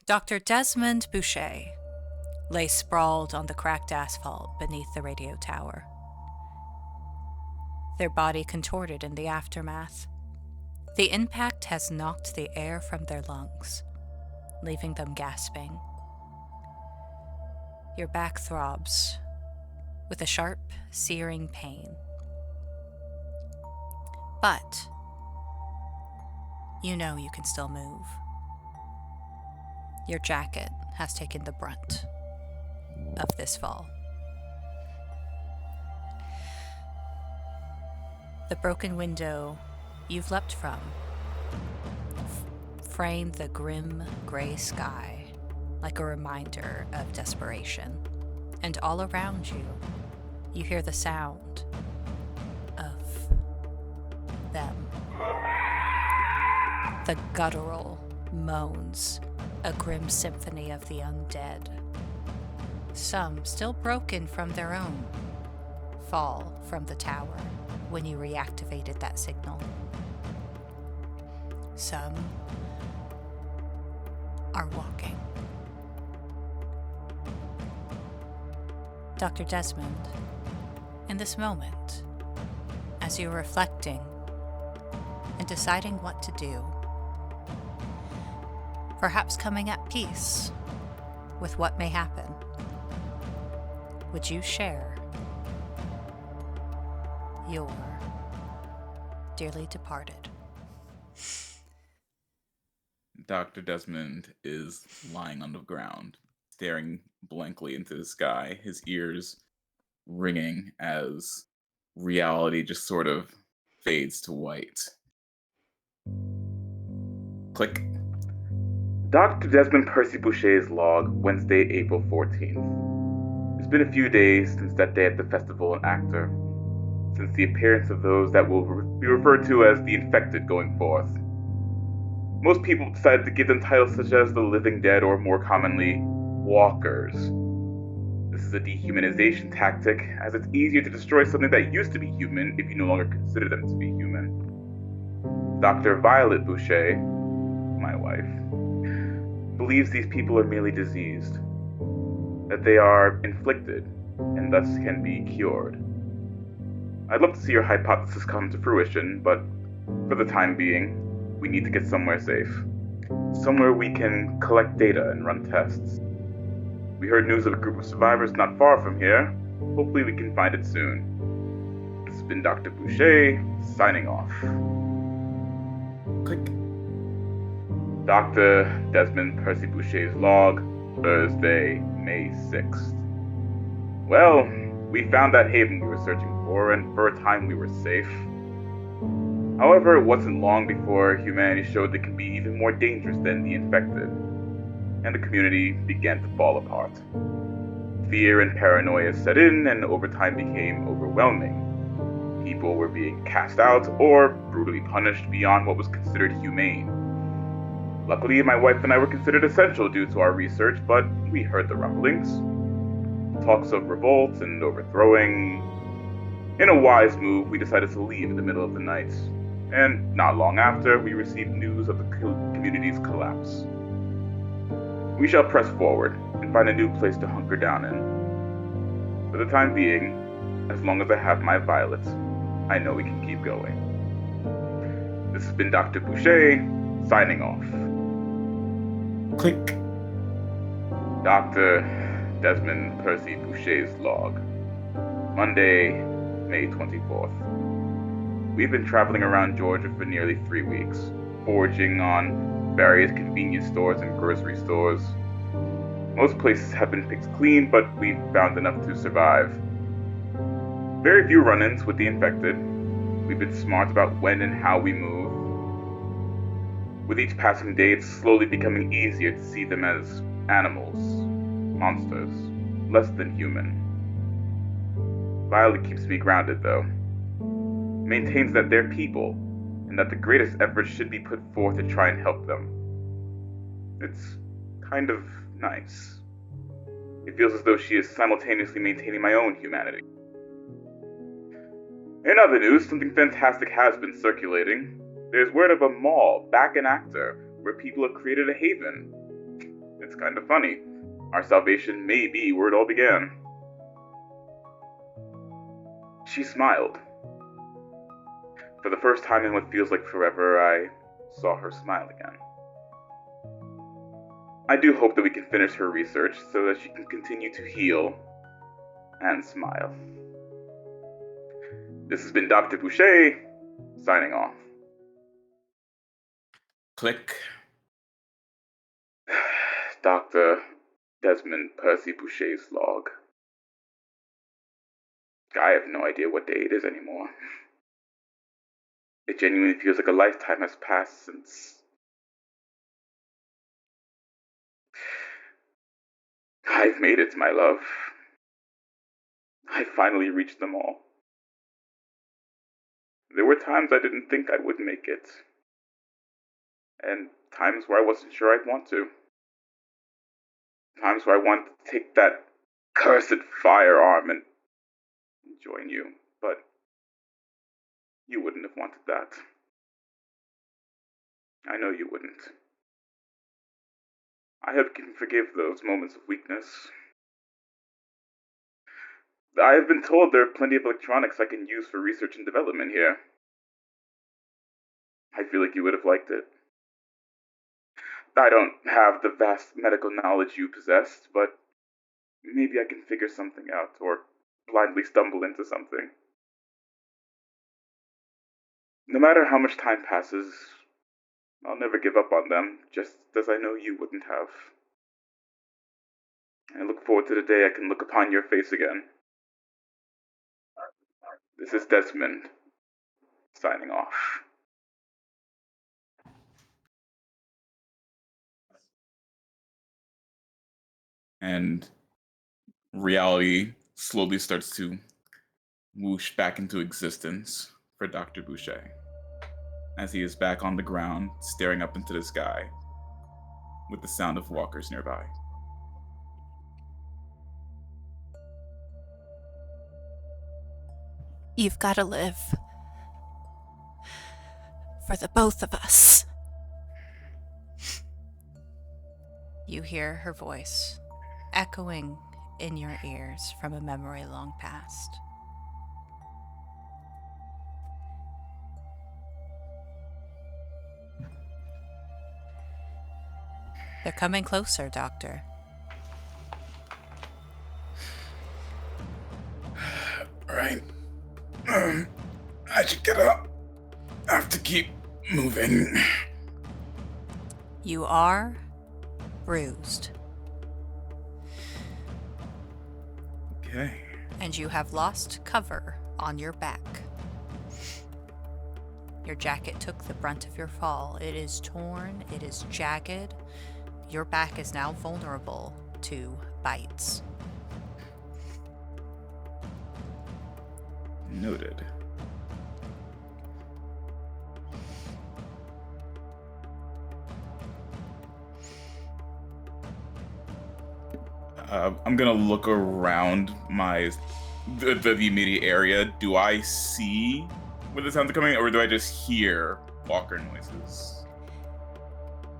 Dr. Desmond Boucher lay sprawled on the cracked asphalt beneath the radio tower, their body contorted in the aftermath. The impact has knocked the air from their lungs, leaving them gasping. Your back throbs with a sharp, searing pain. But you know you can still move. Your jacket has taken the brunt of this fall. The broken window you've leapt from framed the grim gray sky like a reminder of desperation. And all around you, you hear the sound of them. The guttural moans, a grim symphony of the undead. Some, still broken from their own, fall from the tower when you reactivated that signal. Some are walking. Dr. Desmond, in this moment, as you're reflecting and deciding what to do, perhaps coming at peace with what may happen, would you share your dearly departed? Dr. Desmond is lying on the ground, staring blankly into the sky, his ears ringing as reality just sort of fades to white. Click. Dr. Desmond Percy Boucher's log, Wednesday, April 14th. It's been a few days since that day at the festival in Achter, since the appearance of those that will be referred to as the infected going forth. Most people decided to give them titles such as the living dead, or more commonly, walkers. This is a dehumanization tactic, as it's easier to destroy something that used to be human if you no longer consider them to be human. Dr. Violet Boucher, my wife, believes these people are merely diseased, that they are inflicted, and thus can be cured. I'd love to see your hypothesis come to fruition, but for the time being, we need to get somewhere safe. Somewhere we can collect data and run tests. We heard news of a group of survivors not far from here. Hopefully we can find it soon. This has been Dr. Boucher, signing off. Click. Dr. Desmond Percy Boucher's log, Thursday, May 6th. Well, we found that haven we were searching for, and for a time we were safe. However, it wasn't long before humanity showed they can be even more dangerous than the infected, and the community began to fall apart. Fear and paranoia set in, and over time became overwhelming. People were being cast out or brutally punished beyond what was considered humane. Luckily, my wife and I were considered essential due to our research, but we heard the rumblings. Talks of revolt and overthrowing. In a wise move, we decided to leave in the middle of the night, and not long after, we received news of the community's collapse. We shall press forward and find a new place to hunker down in. For the time being, as long as I have my Violet, I know we can keep going. This has been Dr. Boucher, signing off. Click. Dr. Desmond Percy Boucher's log, Monday, May 24th. We've been traveling around Georgia for nearly 3 weeks, foraging on various convenience stores and grocery stores. Most places have been picked clean, but we've found enough to survive. Very few run-ins with the infected. We've been smart about when and how we move. With each passing day, it's slowly becoming easier to see them as animals, monsters, less than human. Violet keeps me grounded, though. Maintains that they're people, and that the greatest efforts should be put forth to try and help them. It's kind of nice. It feels as though she is simultaneously maintaining my own humanity. In other news, something fantastic has been circulating. There's word of a mall back in Achter, where people have created a haven. It's kind of funny. Our salvation may be where it all began. She smiled. For the first time in what feels like forever, I saw her smile again. I do hope that we can finish her research so that she can continue to heal and smile. This has been Dr. Boucher, signing off. Click. Dr. Desmond Percy Boucher's log. I have no idea what day it is anymore. It genuinely feels like a lifetime has passed since... I've made it, my love. I finally reached them all. There were times I didn't think I would make it. And times where I wasn't sure I'd want to. Times where I wanted to take that cursed firearm and join you, but you wouldn't have wanted that. I know you wouldn't. I hope you can forgive those moments of weakness. I have been told there are plenty of electronics I can use for research and development here. I feel like you would have liked it. I don't have the vast medical knowledge you possessed, but maybe I can figure something out, or blindly stumble into something. No matter how much time passes, I'll never give up on them, just as I know you wouldn't have. I look forward to the day I can look upon your face again. This is Desmond, signing off. And reality slowly starts to whoosh back into existence for Dr. Boucher, as he is back on the ground, staring up into the sky, with the sound of walkers nearby. You've got to live. For the both of us. You hear her voice, echoing in your ears from a memory long past. They're coming closer, Doctor. Right. I should get up. I have to keep moving. You are bruised. Okay. And you have lost cover on your back. Your jacket took the brunt of your fall. It is torn, it is jagged. Your back is now vulnerable to bites. Noted. I'm gonna look around the immediate area. Do I see where the sounds are coming, or do I just hear walker noises?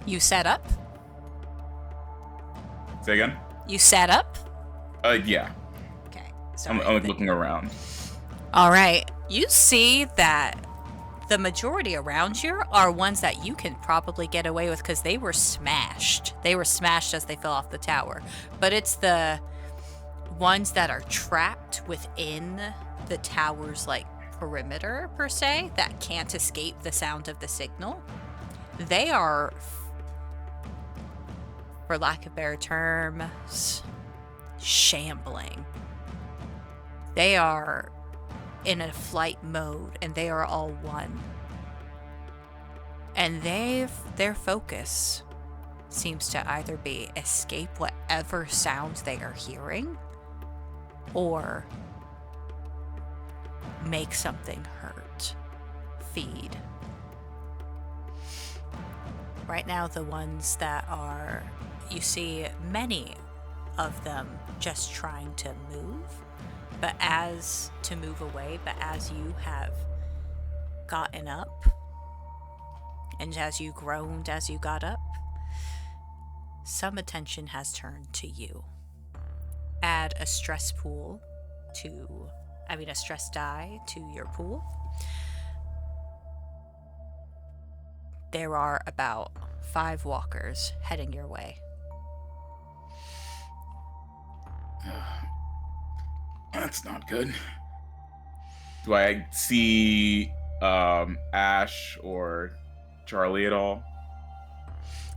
You set up? Say again? You set up? Yeah. Okay. I'm like looking around. All right. You see that the majority around you are ones that you can probably get away with because they were smashed. They were smashed as they fell off the tower. But it's the ones that are trapped within the tower's perimeter, per se, that can't escape the sound of the signal. They are, for lack of better terms, shambling. They are in a flight mode, and they are all one. And their focus seems to either be escape whatever sounds they are hearing, or make something hurt. Feed. Right now, the ones that are, you see many of them just trying to move, but as you have gotten up, and as you groaned as you got up, some attention has turned to you. Add a stress die to your pool. There are about 5 walkers heading your way. That's not good. Do I see Ash or Charlie at all?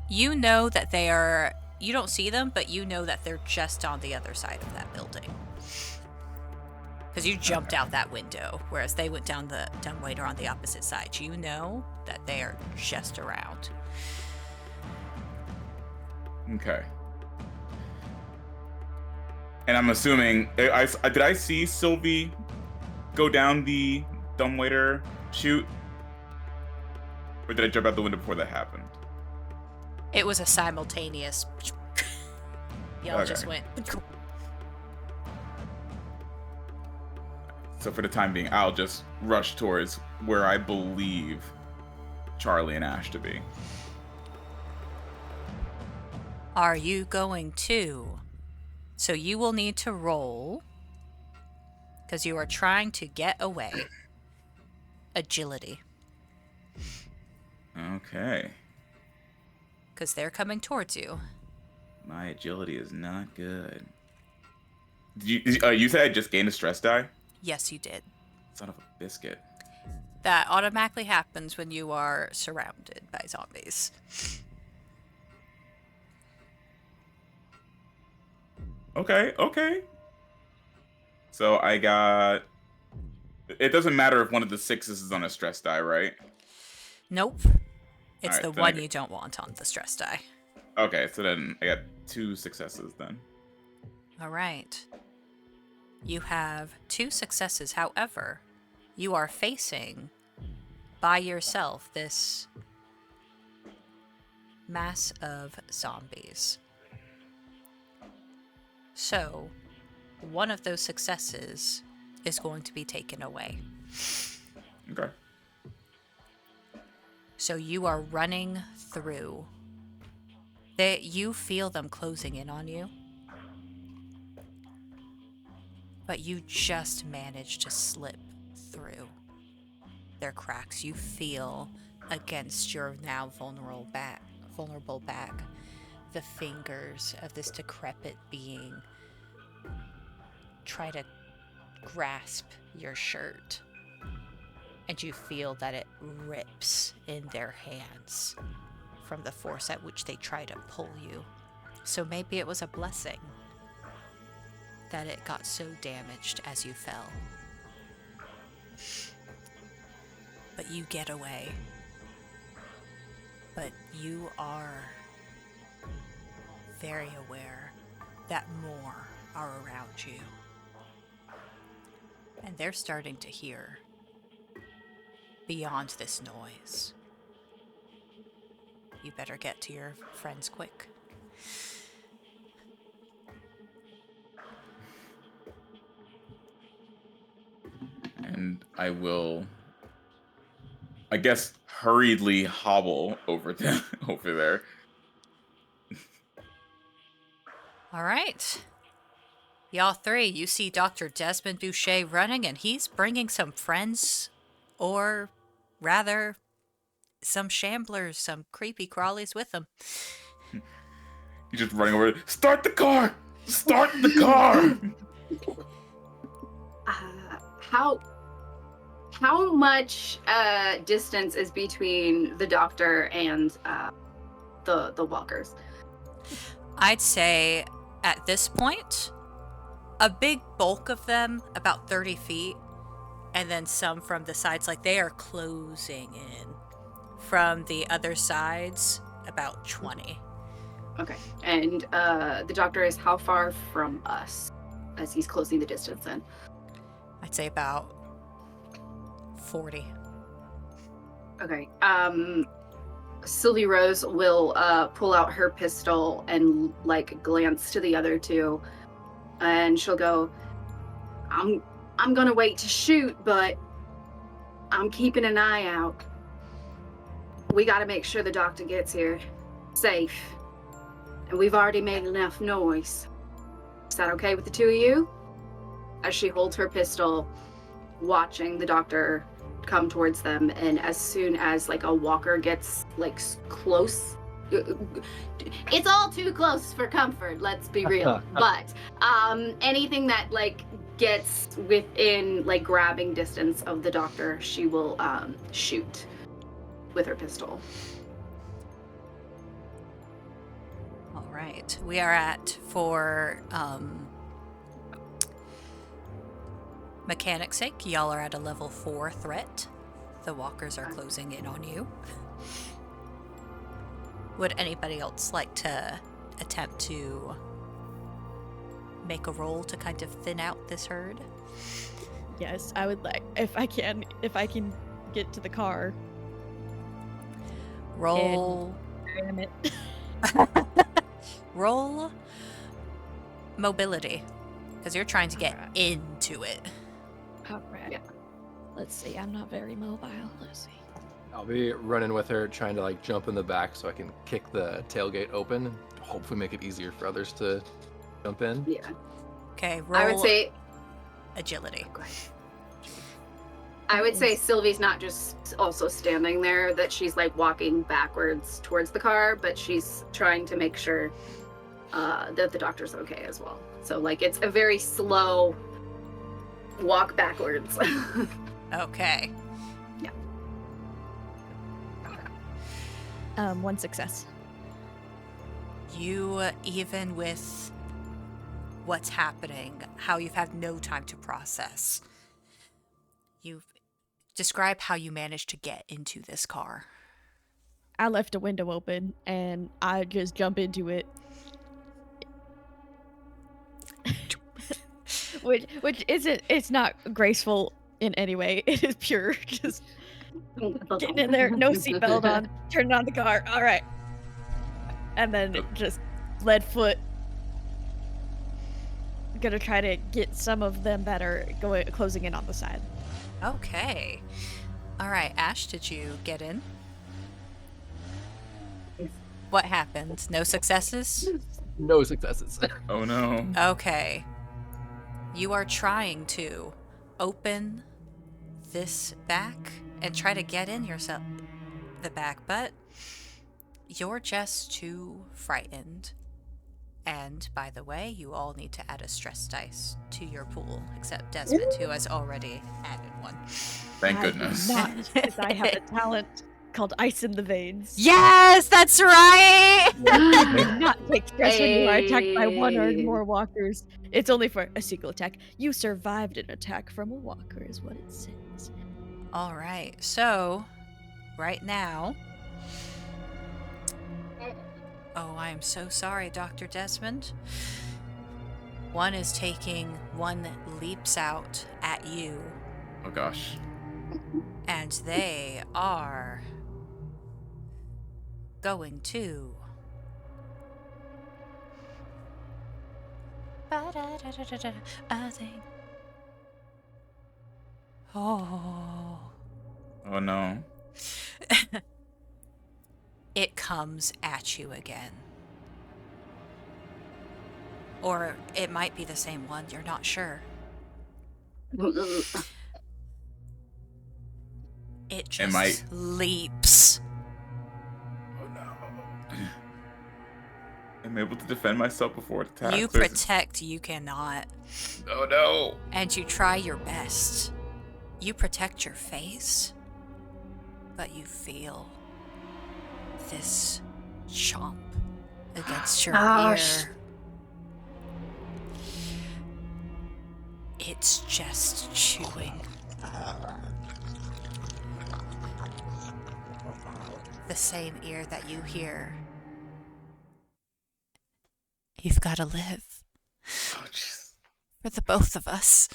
You know that they are... You don't see them, but you know that they're just on the other side of that building. Because you jumped out that window, whereas they went down the dumbwaiter on the opposite side. You know that they are just around. Okay. And I'm assuming... did I see Sylvie go down the dumbwaiter chute? Or did I jump out the window before that happened? It was a simultaneous... Y'all just went... So for the time being, I'll just rush towards where I believe Charlie and Ash to be. Are you going to? So you will need to roll, because you are trying to get away. Agility. Okay. Because they're coming towards you. My agility is not good. You said I just gained a stress die? Yes, you did. Son of a biscuit. That automatically happens when you are surrounded by zombies. Okay. So I got... It doesn't matter if one of the 6s is on a stress die, right? Nope. It's Alright, the one you don't want on the stress die. Okay, so then I got 2 successes then. All right. You have 2 successes. However, you are facing by yourself this mass of zombies. So, one of those successes is going to be taken away. Okay. So you are running through. You feel them closing in on you. But you just manage to slip through their cracks. You feel against your now vulnerable back the fingers of this decrepit being try to grasp your shirt. And you feel that it rips in their hands from the force at which they try to pull you. So maybe it was a blessing that it got so damaged as you fell. But you get away. But you are very aware that more are around you. And they're starting to hear beyond this noise. You better get to your friends quick. And I will, I guess, hurriedly hobble over there. All right. Y'all 3, you see Dr. Desmond Boucher running, and he's bringing some friends, or rather, some shamblers, some creepy crawlies with him. He's just running over. Start the car! Start the car! How much distance is between the doctor and the walkers? I'd say at this point, a big bulk of them, about 30 feet, and then some from the sides, like they are closing in. From the other sides, about 20. Okay. And the doctor is how far from us as he's closing the distance then? I'd say about 40. Okay. Sylvie Rose will pull out her pistol and like glance to the other 2, and she'll go, I'm gonna wait to shoot, but I'm keeping an eye out. We gotta make sure the doctor gets here safe. And we've already made enough noise. Is that okay with the two of you? As she holds her pistol, watching the doctor come towards them, and as soon as like a walker gets like close, it's all too close for comfort, let's be real. But anything that like gets within like grabbing distance of the doctor, she will shoot with her pistol. All right. We are at, for mechanics' sake, y'all are at a level 4 threat. The walkers are closing in on you. Would anybody else like to attempt to make a roll to kind of thin out this herd? Yes, I would like, if I can get to the car. Roll. Damn it. Roll mobility, because you're trying to get Alright. into it. Alright. Yeah. Let's see, I'm not very mobile. Let's see. I'll be running with her, trying to like jump in the back so I can kick the tailgate open and hopefully make it easier for others to jump in. Yeah. Okay, roll I would say agility. Sylvie's not just also standing there, that she's like walking backwards towards the car, but she's trying to make sure that the doctor's okay as well. So like it's a very slow walk backwards. Okay. One success. You, even with what's happening, how you've had no time to process, you've describe how you managed to get into this car. I left a window open and I just jump into it. which isn't, it's not graceful in any way. It is pure just getting in there, no seatbelt on, turning on the car. All right. And then just lead foot. Gonna try to get some of them that are closing in on the side. Okay. All right, Ash, did you get in? What happened? No successes? No successes. Oh no. Okay. You are trying to open this back and try to get in yourself the back, but you're just too frightened. And by the way, you all need to add a stress dice to your pool, except Desmond, who has already added one. Thank goodness. Not because I have a talent called Ice in the Veins. Yes, that's right! Do not take stress when you are attacked by one or more walkers. It's only for a single attack. You survived an attack from a walker, is what it says. All right, so right now. Oh, I am so sorry, Dr. Desmond. One is taking, one leaps out at you, Oh gosh. and they are going to. I think. Oh. Oh no. It comes at you again. Or it might be the same one, you're not sure. It just leaps. Oh no. I'm able to defend myself before it attacks. You protect, you cannot. Oh no. And you try your best. You protect your face, but you feel this chomp against your ear. It's just chewing. The same ear that you hear. You've got to live. Oh jeez. For the both of us.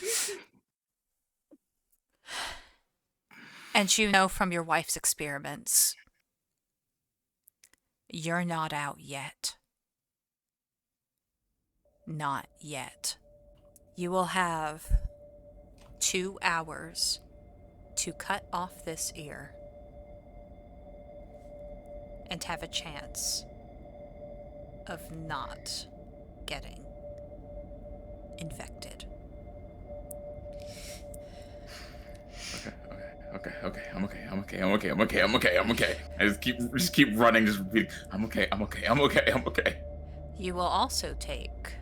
And you know from your wife's experiments, you're not out yet. Not yet. You will have 2 hours to cut off this ear and have a chance of not getting infected. Okay. I'm okay. I just keep running, just repeating. I'm okay. You will also take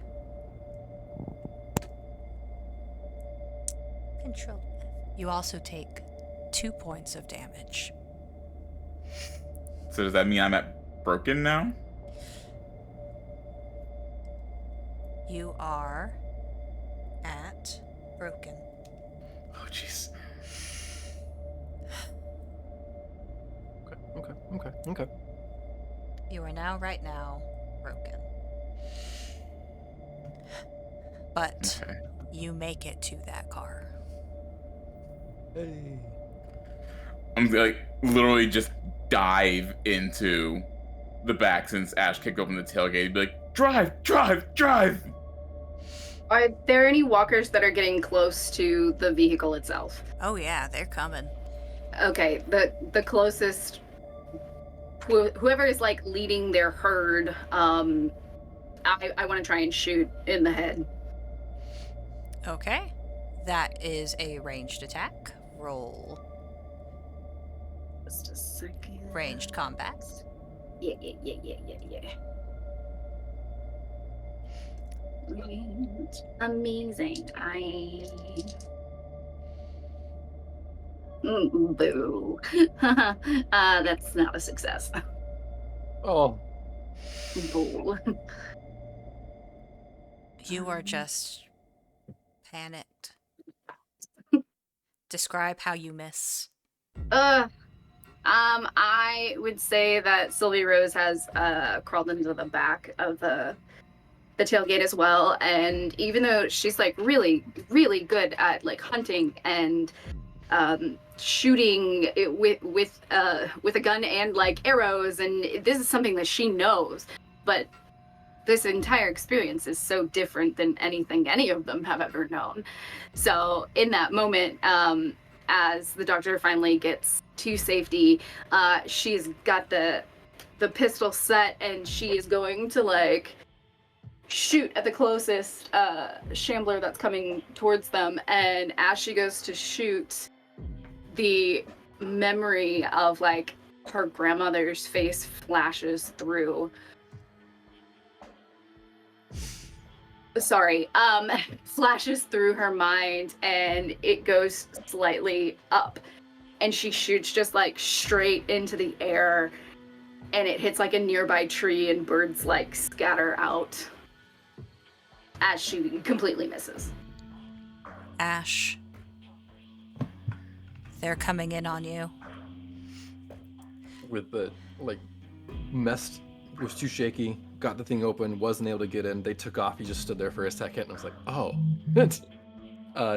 Control. You also take 2 points of damage. So does that mean I'm at broken now? You are at broken. Oh jeez. Okay. You are now, right now, broken. But Okay. you make it to that car. Hey. I'm like literally just dive into the back since Ash kicked open the tailgate. Be like, drive! Are there any walkers that are getting close to the vehicle itself? Oh yeah, they're coming. Okay, the closest, whoever is like leading their herd, I want to try and shoot in the head. Okay. That is a ranged attack. Roll Just a second. ranged combat. Yeah. Amazing. Boo. That's not a success. Oh, Boo. You are just panicked. Describe how you miss. I would say that Sylvie Rose has crawled into the back of the tailgate as well, and even though she's like really good at like hunting and shooting it with a gun and like arrows, and this is something that she knows, but this entire experience is so different than anything any of them have ever known. So in that moment, as the doctor finally gets to safety, she's got the pistol set, and she is going to like shoot at the closest shambler that's coming towards them. And as she goes to shoot, the memory of like her grandmother's face flashes through. Flashes through her mind, and it goes slightly up, and she shoots just like straight into the air, and it hits like a nearby tree, and birds like scatter out as she completely misses. Ash, they're coming in on you. with the like messed, was too shaky, got the thing open, wasn't able to get in. They took off. He just stood there for a second, and I was like, oh.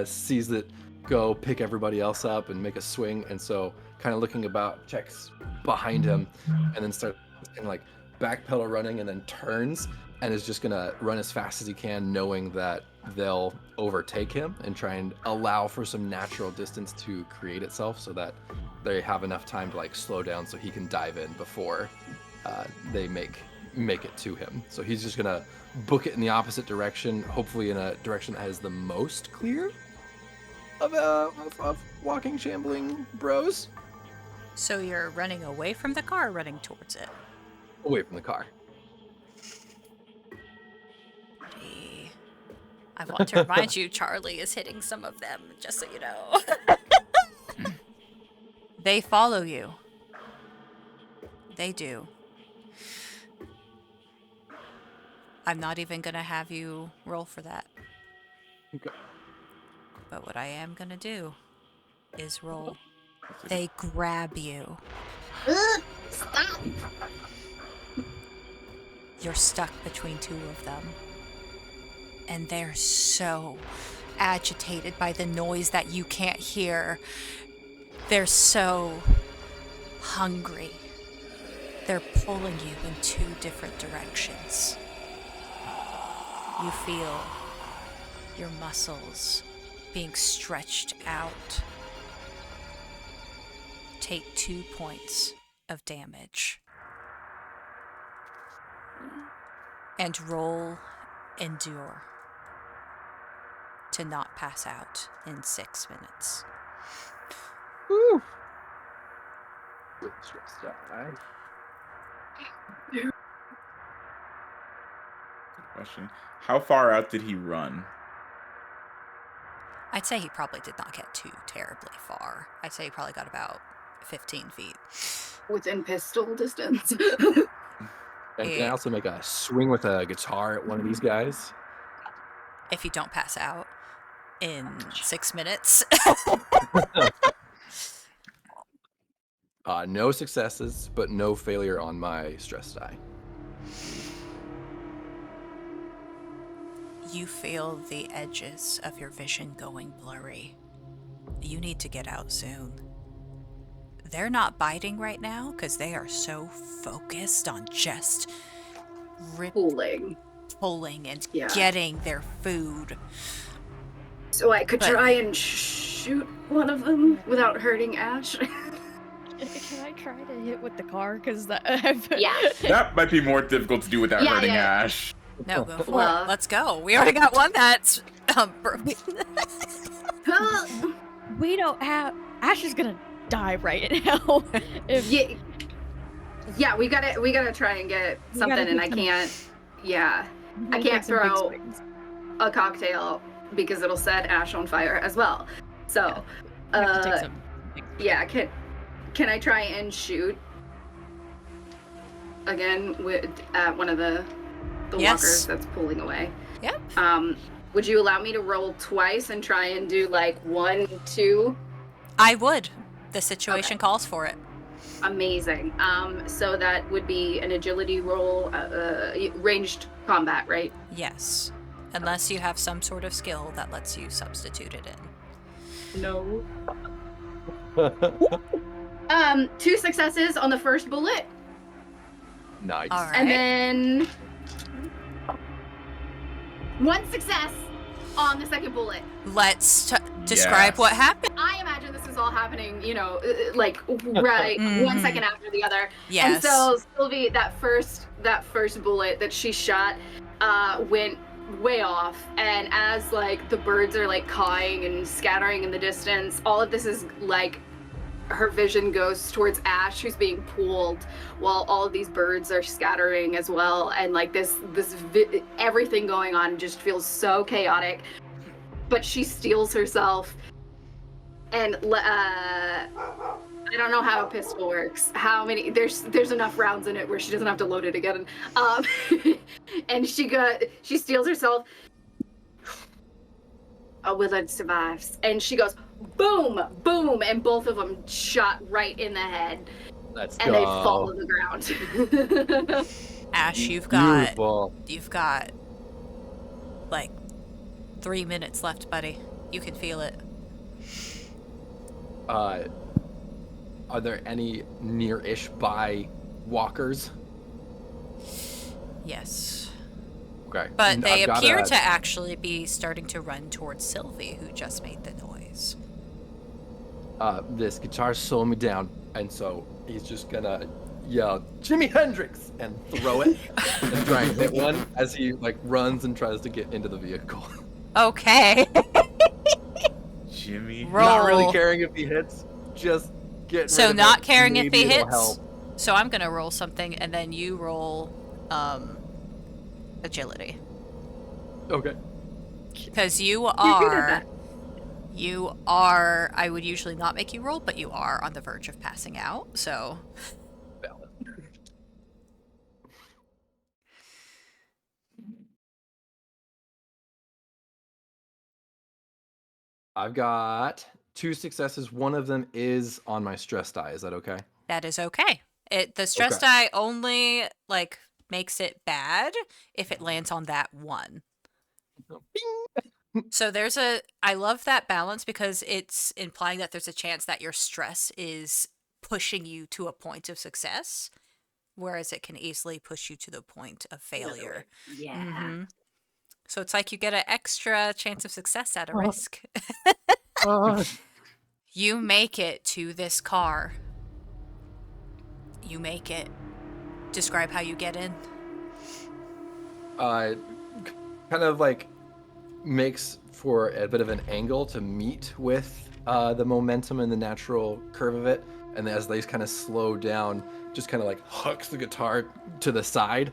Sees it go, pick everybody else up, and make a swing. And so, kind of looking about, checks behind him, and then starts kind of like backpedal running, and then turns and is just gonna run as fast as he can, knowing that they'll overtake him, and try and allow for some natural distance to create itself, so that they have enough time to like slow down, so he can dive in before they make it to him. So he's just gonna book it in the opposite direction, hopefully in a direction that has the most clear of walking, shambling bros. So you're running away from the car, running towards it. Away from the car. Gee. I want to remind you, Charlie is hitting some of them, just so you know. They follow you. They do. I'm not even going to have you roll for that. Okay. But what I am going to do is roll. They grab you. Stop! You're stuck between two of them. And they're so agitated by the noise that you can't hear. They're so hungry. They're pulling you in two different directions. You feel your muscles being stretched out. Take 2 points of damage. And roll endure to not pass out in 6 minutes. Woo. Question. How far out did he run? I'd say he probably did not get too terribly far. I'd say he probably got about 15 feet. Within pistol distance. And can I also make a swing with a guitar at one of these guys? If you don't pass out in 6 minutes. No successes, but no failure on my stress die. You feel the edges of your vision going blurry. You need to get out soon. They're not biting right now because they are so focused on just pulling and getting their food. So I could try and shoot one of them without hurting Ash. Can I try to hit with the car? Because that. That might be more difficult to do without hurting Ash. No, go for it. Let's go. We already got one that's broken. We don't have. Ash is gonna die right now. Yeah, we gotta try and get something, and I can't. Yeah, I can't throw a cocktail because it'll set Ash on fire as well. So, Can I try and shoot again at one of the walkers that's pulling away? Yep. Would you allow me to roll twice and try and do like 1, 2? I would. The situation calls for it. Amazing. So that would be an agility roll, ranged combat, right? Yes. Unless you have some sort of skill that lets you substitute it in. No. 2 successes on the first bullet. Nice. All right. And then 1 success on the second bullet. Let's describe what happened. I imagine this is all happening, like right 1 second after the other. Yes. And so Sylvie, that first bullet that she shot went way off, and as like the birds are like cawing and scattering in the distance, all of this is like her vision goes towards Ash, who's being pulled, while all of these birds are scattering as well, and like everything going on just feels so chaotic. But she steels herself, and I don't know how a pistol works. How many? There's enough rounds in it where she doesn't have to load it again. And she steels herself. Willard survives, and she goes boom, boom, and both of them shot right in the head. Let's and go. They fall to the ground. Ash, you've Beautiful. got like 3 minutes left, buddy. You can feel it. Are there any near-ish by walkers? Yes. Okay. But they appear to actually be starting to run towards Sylvie, who just made the noise. This guitar's slowing me down, and so he's just gonna yell, "Jimi Hendrix!" and throw it and try and hit one as he like runs and tries to get into the vehicle. Okay. Jimmy. Roll. Not really caring if he hits, just get So rid of not it. caring if Maybe he it'll hits. help. So I'm gonna roll something, and then you roll agility. Okay. Because you You're good at are, I would usually not make you roll, but you are on the verge of passing out, so. Valid. I've got 2 successes. One of them is on my stress die. Is that okay? That is okay. The stress die only, like, makes it bad if it lands on that one. So I love that balance because it's implying that there's a chance that your stress is pushing you to a point of success, whereas it can easily push you to the point of failure. Yeah. Mm-hmm. So it's like you get an extra chance of success at a risk. You make it to this car. You make it. Describe how you get in. kind of like makes for a bit of an angle to meet with the momentum and the natural curve of it. And then as they kind of slow down, just kind of like hooks the guitar to the side,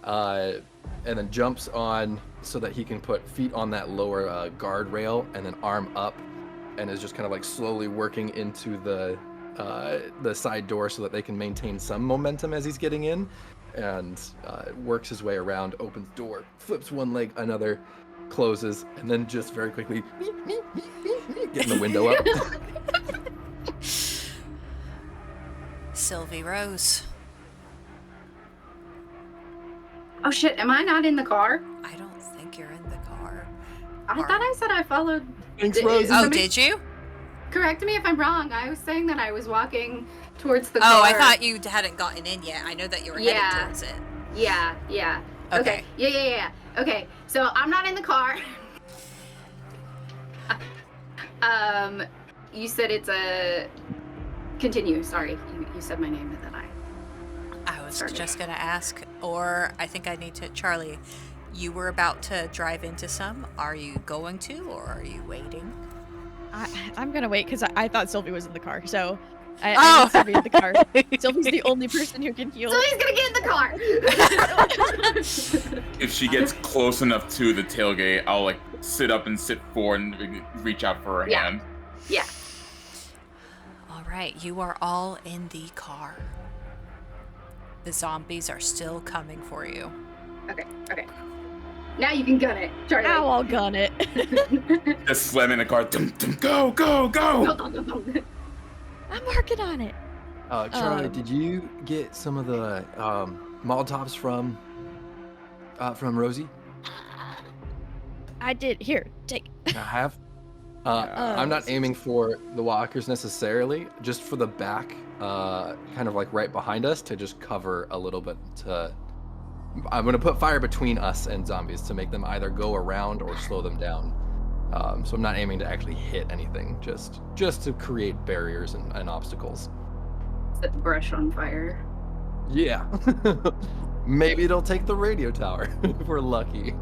and then jumps on so that he can put feet on that lower guardrail and then arm up, and is just kind of like slowly working into the side door so that they can maintain some momentum as he's getting in, and works his way around, opens door, flips one leg, another, closes, and then just very quickly getting the window up. Sylvie Rose. Oh shit, am I not in the car? I don't think you're in the car. I thought I said I followed. Thanks, Rose. Oh, somebody- did you? Correct me if I'm wrong. I was saying that I was walking towards the Oh, car. I thought you hadn't gotten in yet. I know that you were Yeah. headed towards it. Yeah. Okay. Yeah. Okay, so I'm not in the car. You said it's a... Continue, sorry. You said my name and then I was Sorry. just going to ask, or I think I need to... Charlie, you were about to drive into some. Are you going to, or are you waiting? I'm gonna wait because I thought Sylvie was in the car, so I Oh. need Sylvie in the car. Sylvie's the only person who can heal. So he's gonna get in the car! If she gets close enough to the tailgate, I'll like sit up and sit forward and reach out for her Yeah. hand. Yeah. All right, you are all in the car. The zombies are still coming for you. Okay. Now you can gun it, Charlie. Now I'll gun it. Just slamming the car. Dum, dum, go, go, go! I'm working on it. Charlie, did you get some of the Molotovs from Rosie? I did. Here, take. I have. I'm not aiming for the walkers necessarily, just for the back, kind of like right behind us, to just cover a little bit. I'm gonna put fire between us and zombies to make them either go around or slow them down. So I'm not aiming to actually hit anything, just to create barriers and obstacles. Set the brush on fire. Yeah. Maybe it'll take the radio tower if we're lucky.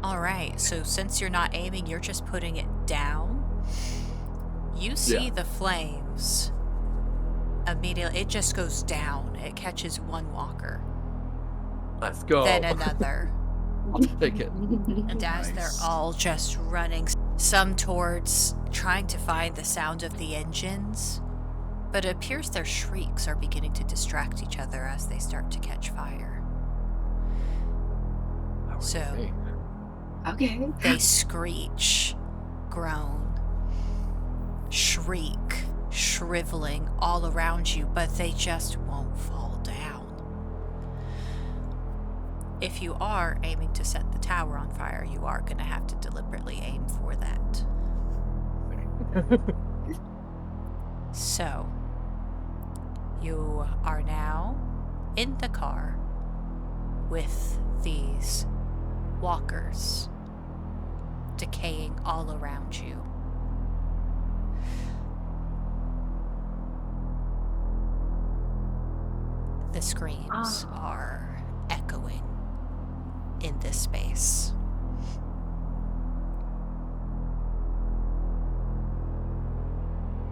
All right, so since you're not aiming, you're just putting it down. You see Yeah. the flames. Immediately, it just goes down. It catches one walker, Let's go. then another. I'll take it. And as they're all just running, some towards trying to find the sound of the engines, but it appears their shrieks are beginning to distract each other as they start to catch fire. So Okay. they screech, groan, shriek, shriveling all around you, but they just won't fall down. If you are aiming to set the tower on fire, you are going to have to deliberately aim for that. So, you are now in the car with these walkers decaying all around you. The screams are echoing in this space.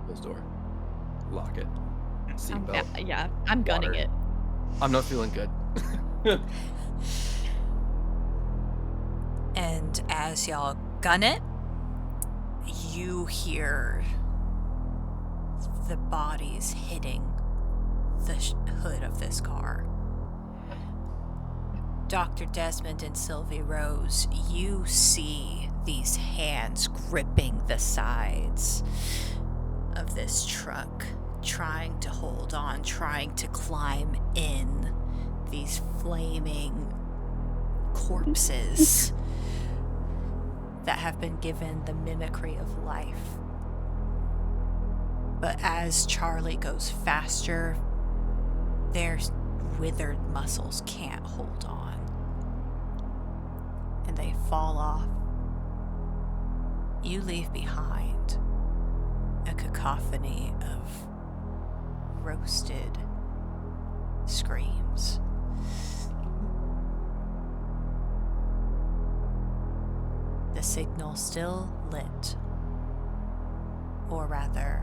Close door. Lock it. Seatbelt. Yeah, I'm gunning Water. it. I'm not feeling good. And as y'all gun it, you hear the bodies hitting the hood of this car. Dr. Desmond and Sylvie Rose, you see these hands gripping the sides of this truck, trying to hold on, trying to climb in these flaming corpses that have been given the mimicry of life. But as Charlie goes faster, their withered muscles can't hold on, and they fall off. You leave behind a cacophony of roasted screams. signal still lit. Or rather,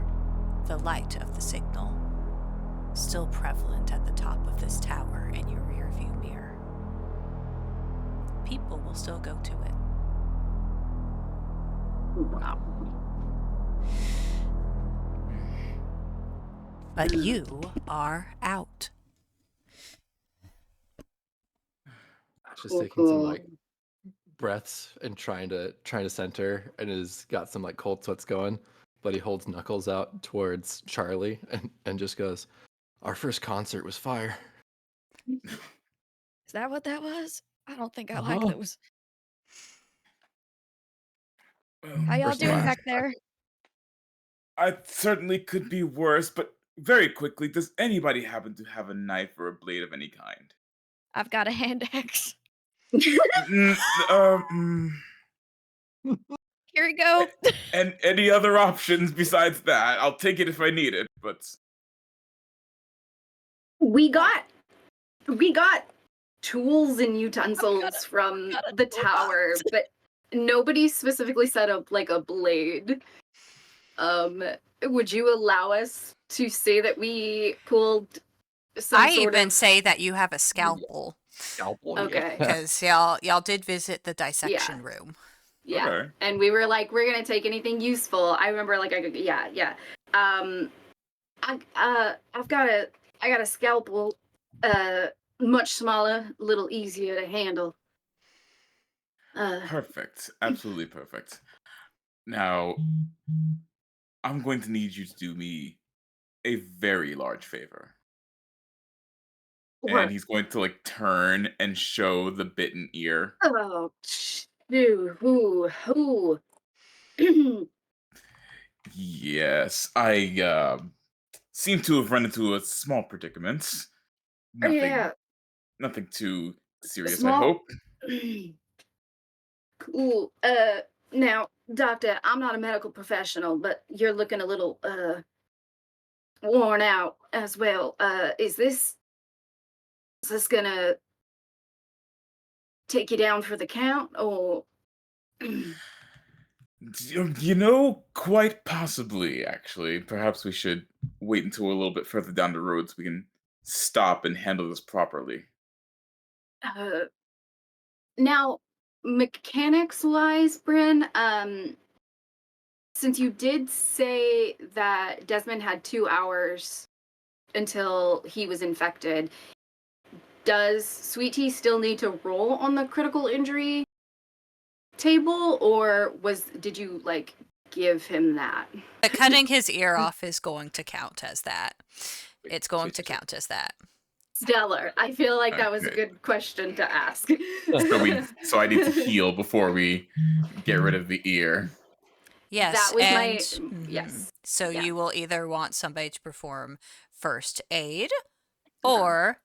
the light of the signal still prevalent at the top of this tower in your rearview mirror. People will still go to it. Wow. But you are out. Just taking some like breaths and trying to center, and has got some like cold sweats going. But he holds Knuckles out towards Charlie and just goes, "Our first concert was fire." Is that what that was? I don't think I Uh-huh. like those. Well, How y'all First doing class. back there? I certainly could be worse, but very quickly, does anybody happen to have a knife or a blade of any kind? I've got a hand axe. Mm, Here we go. and any other options besides that? I'll take it if I need it, but We got tools and utensils from got a the tower, toolbox. but nobody specifically set up like a blade. Would you allow us to say that we pulled some I sort even of say that you have a scalpel, Scalpel. Okay. because y'all did visit the dissection room. Yeah. Okay. And we were like, we're gonna take anything useful. I remember like yeah. I've got a scalpel, much smaller, a little easier to handle. Perfect. Absolutely perfect. Now, I'm going to need you to do me a very large favor. What? And he's going to like turn and show the bitten ear. Oh, dude, who? Yes, I seem to have run into a small predicament. Nothing, Yeah, nothing too serious, I small. hope. Cool. Now, doctor, I'm not a medical professional, but you're looking a little worn out as well. Is this gonna take you down for the count, or? You know, quite possibly, actually. Perhaps we should wait until a little bit further down the road so we can stop and handle this properly. Now, mechanics wise, Bryn, since you did say that Desmond had 2 hours until he was infected, does Sweet Tea still need to roll on the critical injury table, or did you like give him that? But cutting his ear off is going to count as that. It's going Sweet to tea. count as that. Stellar. I feel like that was a Okay. good question to ask. So I need to heal before we get rid of the ear. Yes, That was and my yes. so Yeah. you will either want somebody to perform first aid, Okay. or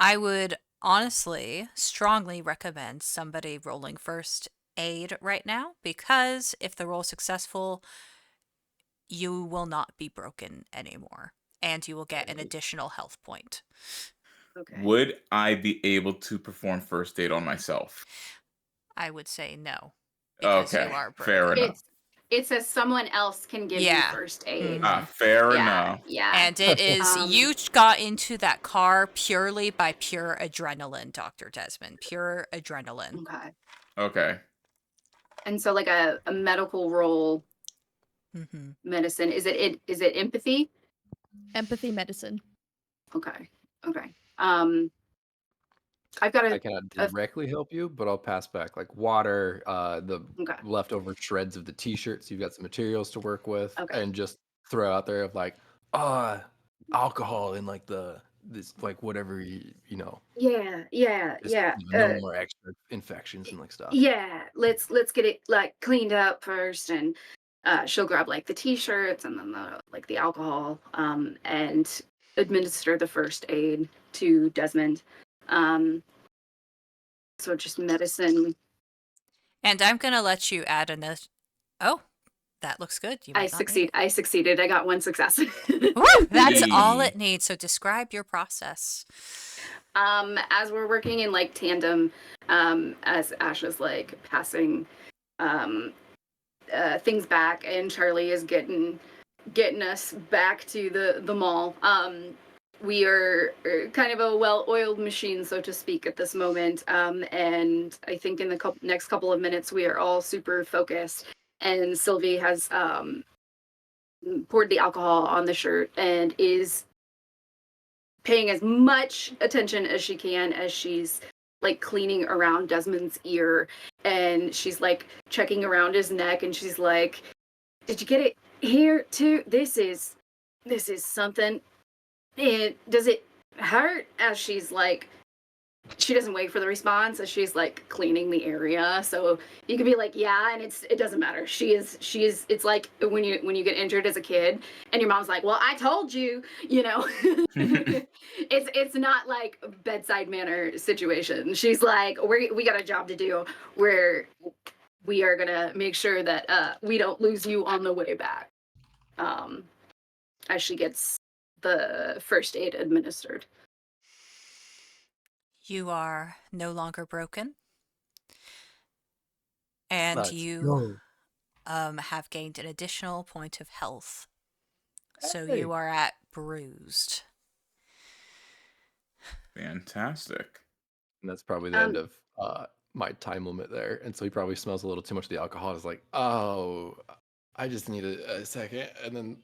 I would honestly strongly recommend somebody rolling first aid right now, because if the roll is successful, you will not be broken anymore, and you will get an additional health point. Okay. Would I be able to perform first aid on myself? I would say no, because Okay, you are fair broken. enough. It says someone else can give you Yeah. first aid. Fair Yeah, enough. yeah. And it is, you got into that car purely by pure adrenaline, Dr. Desmond. Pure adrenaline. Okay. Okay. And so like a medical roll Mm-hmm. medicine, is it empathy? Empathy medicine. Okay. I've got I cannot directly help you, but I'll pass back like water, the Okay. leftover shreds of the t-shirts. You've got some materials to work with, Okay. and just throw out there of like, alcohol in like this like whatever you know. Yeah. Just no more extra infections and like stuff. Yeah. Let's get it like cleaned up first, and she'll grab like the t-shirts and then the alcohol, and administer the first aid to Desmond. So just medicine. And I'm going to let you add another. Oh, That looks good. You I might not need succeed. it. I succeeded. I got one success. Woo! That's all Yay. it needs. So describe your process. As we're working in like tandem, as Ash is like passing things back, and Charlie is getting us back to the mall. We are kind of a well-oiled machine, so to speak, at this moment. And I think in the next couple of minutes, we are all super focused. And Sylvie has poured the alcohol on the shirt and is paying as much attention as she can as she's like cleaning around Desmond's ear, and she's like checking around his neck, and she's like, "Did you get it here too? This is something. Does it hurt?" As she's like, she doesn't wait for the response as she's like cleaning the area. So you could be like, yeah, and it doesn't matter. She is it's like when you get injured as a kid and your mom's like, well, I told you, it's not like bedside manner situation. She's like, we got a job to do where we are gonna make sure that we don't lose you on the way back. As she gets the first aid administered. You are no longer broken. And Let's you have gained an additional point of health. So Hey. you are at bruised. Fantastic. And that's probably the end of my time limit there. And so he probably smells a little too much of the alcohol. He's like, oh, I just need a second. And then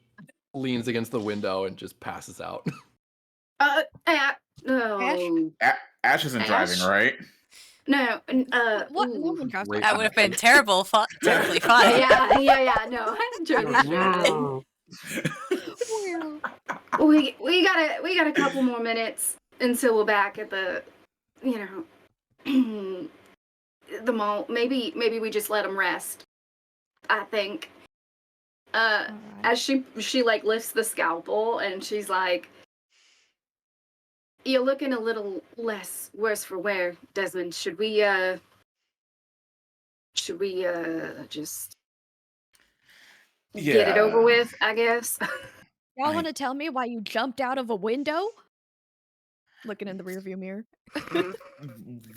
leans against the window and just passes out. No. Ash isn't driving, Ash? right? No. What? Ooh. No one drives Great. That would have been terribly fun. Yeah. No, I'm joking. We got a couple more minutes until we're back at the, the mall. Maybe we just let them rest. I think. Alright. As she like lifts the scalpel and she's like, "You're looking a little worse for wear, Desmond. Should we just get it over with, I guess?" Y'all want to tell me why you jumped out of a window? Looking in the rearview mirror.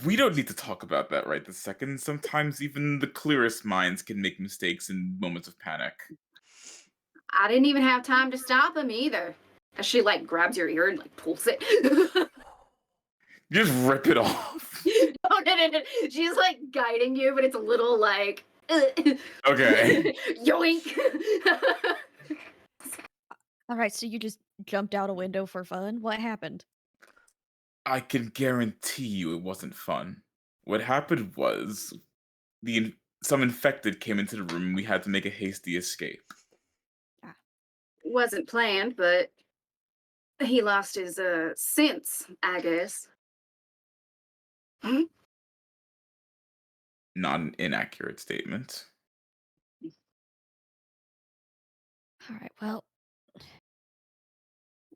We don't need to talk about that right this second. Sometimes even the clearest minds can make mistakes in moments of panic. I didn't even have time to stop him either. As she like grabs your ear and like pulls it. Just rip it off. No. She's like guiding you, but it's a little like Okay. yoink. Alright, so you just jumped out a window for fun? What happened? I can guarantee you it wasn't fun. What happened was some infected came into the room and we had to make a hasty escape. Wasn't planned, but he lost his sense, I guess. Not an inaccurate statement. Alright, well,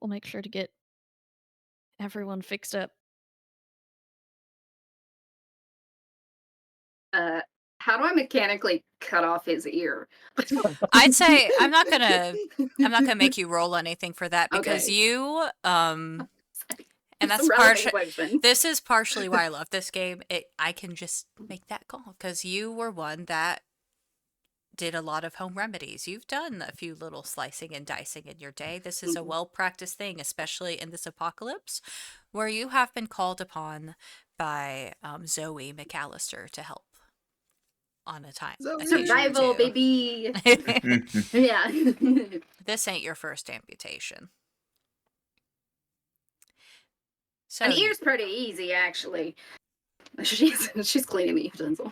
we'll make sure to get everyone fixed up. How do I mechanically cut off his ear? I'd say I'm not gonna make you roll anything for that because Okay. you and that's It's a relevant question. this is partially why I love this game. I can just make that call because you were one that did a lot of home remedies. You've done a few little slicing and dicing in your day. This is a well-practiced thing, especially in this apocalypse where you have been called upon by Zoe McAllister to help on a time. occasion or Survival, two. baby. Yeah. This ain't your first amputation. So An ear's pretty easy, actually. She's cleaning the utensil.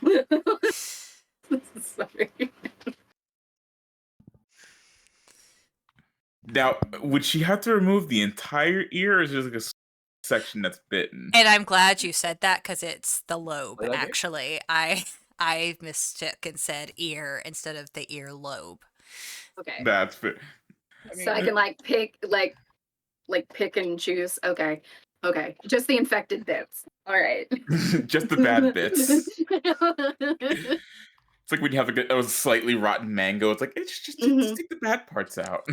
Sorry. Now, would she have to remove the entire ear or is there like a section that's bitten? And I'm glad you said that because it's the lobe, Say that again? actually. I mistook and said ear instead of the ear lobe. Okay. That's fair. So I can like pick and choose. Okay. Just the infected bits. All right. Just the bad bits. It's like when you have a slightly rotten mango. It's like just take the bad parts out.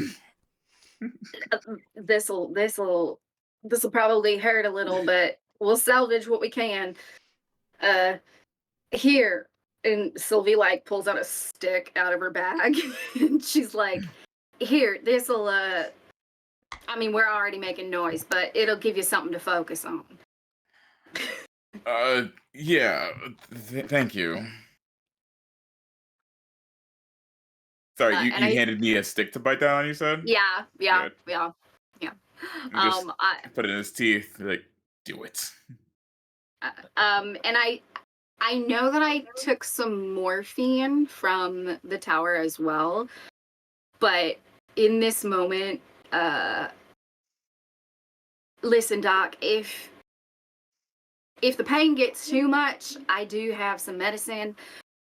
This'll probably hurt a little, but we'll salvage what we can. Here, and Sylvie like pulls out a stick out of her bag, and she's like, "Here, this'll I mean, we're already making noise, but it'll give you something to focus on." Yeah. Thank you. Sorry, you handed me a stick to bite down on, you said? Yeah. Just put it in his teeth, like, do it. And I know that I took some morphine from the tower as well, but in this moment, listen, Doc, if the pain gets too much, I do have some medicine,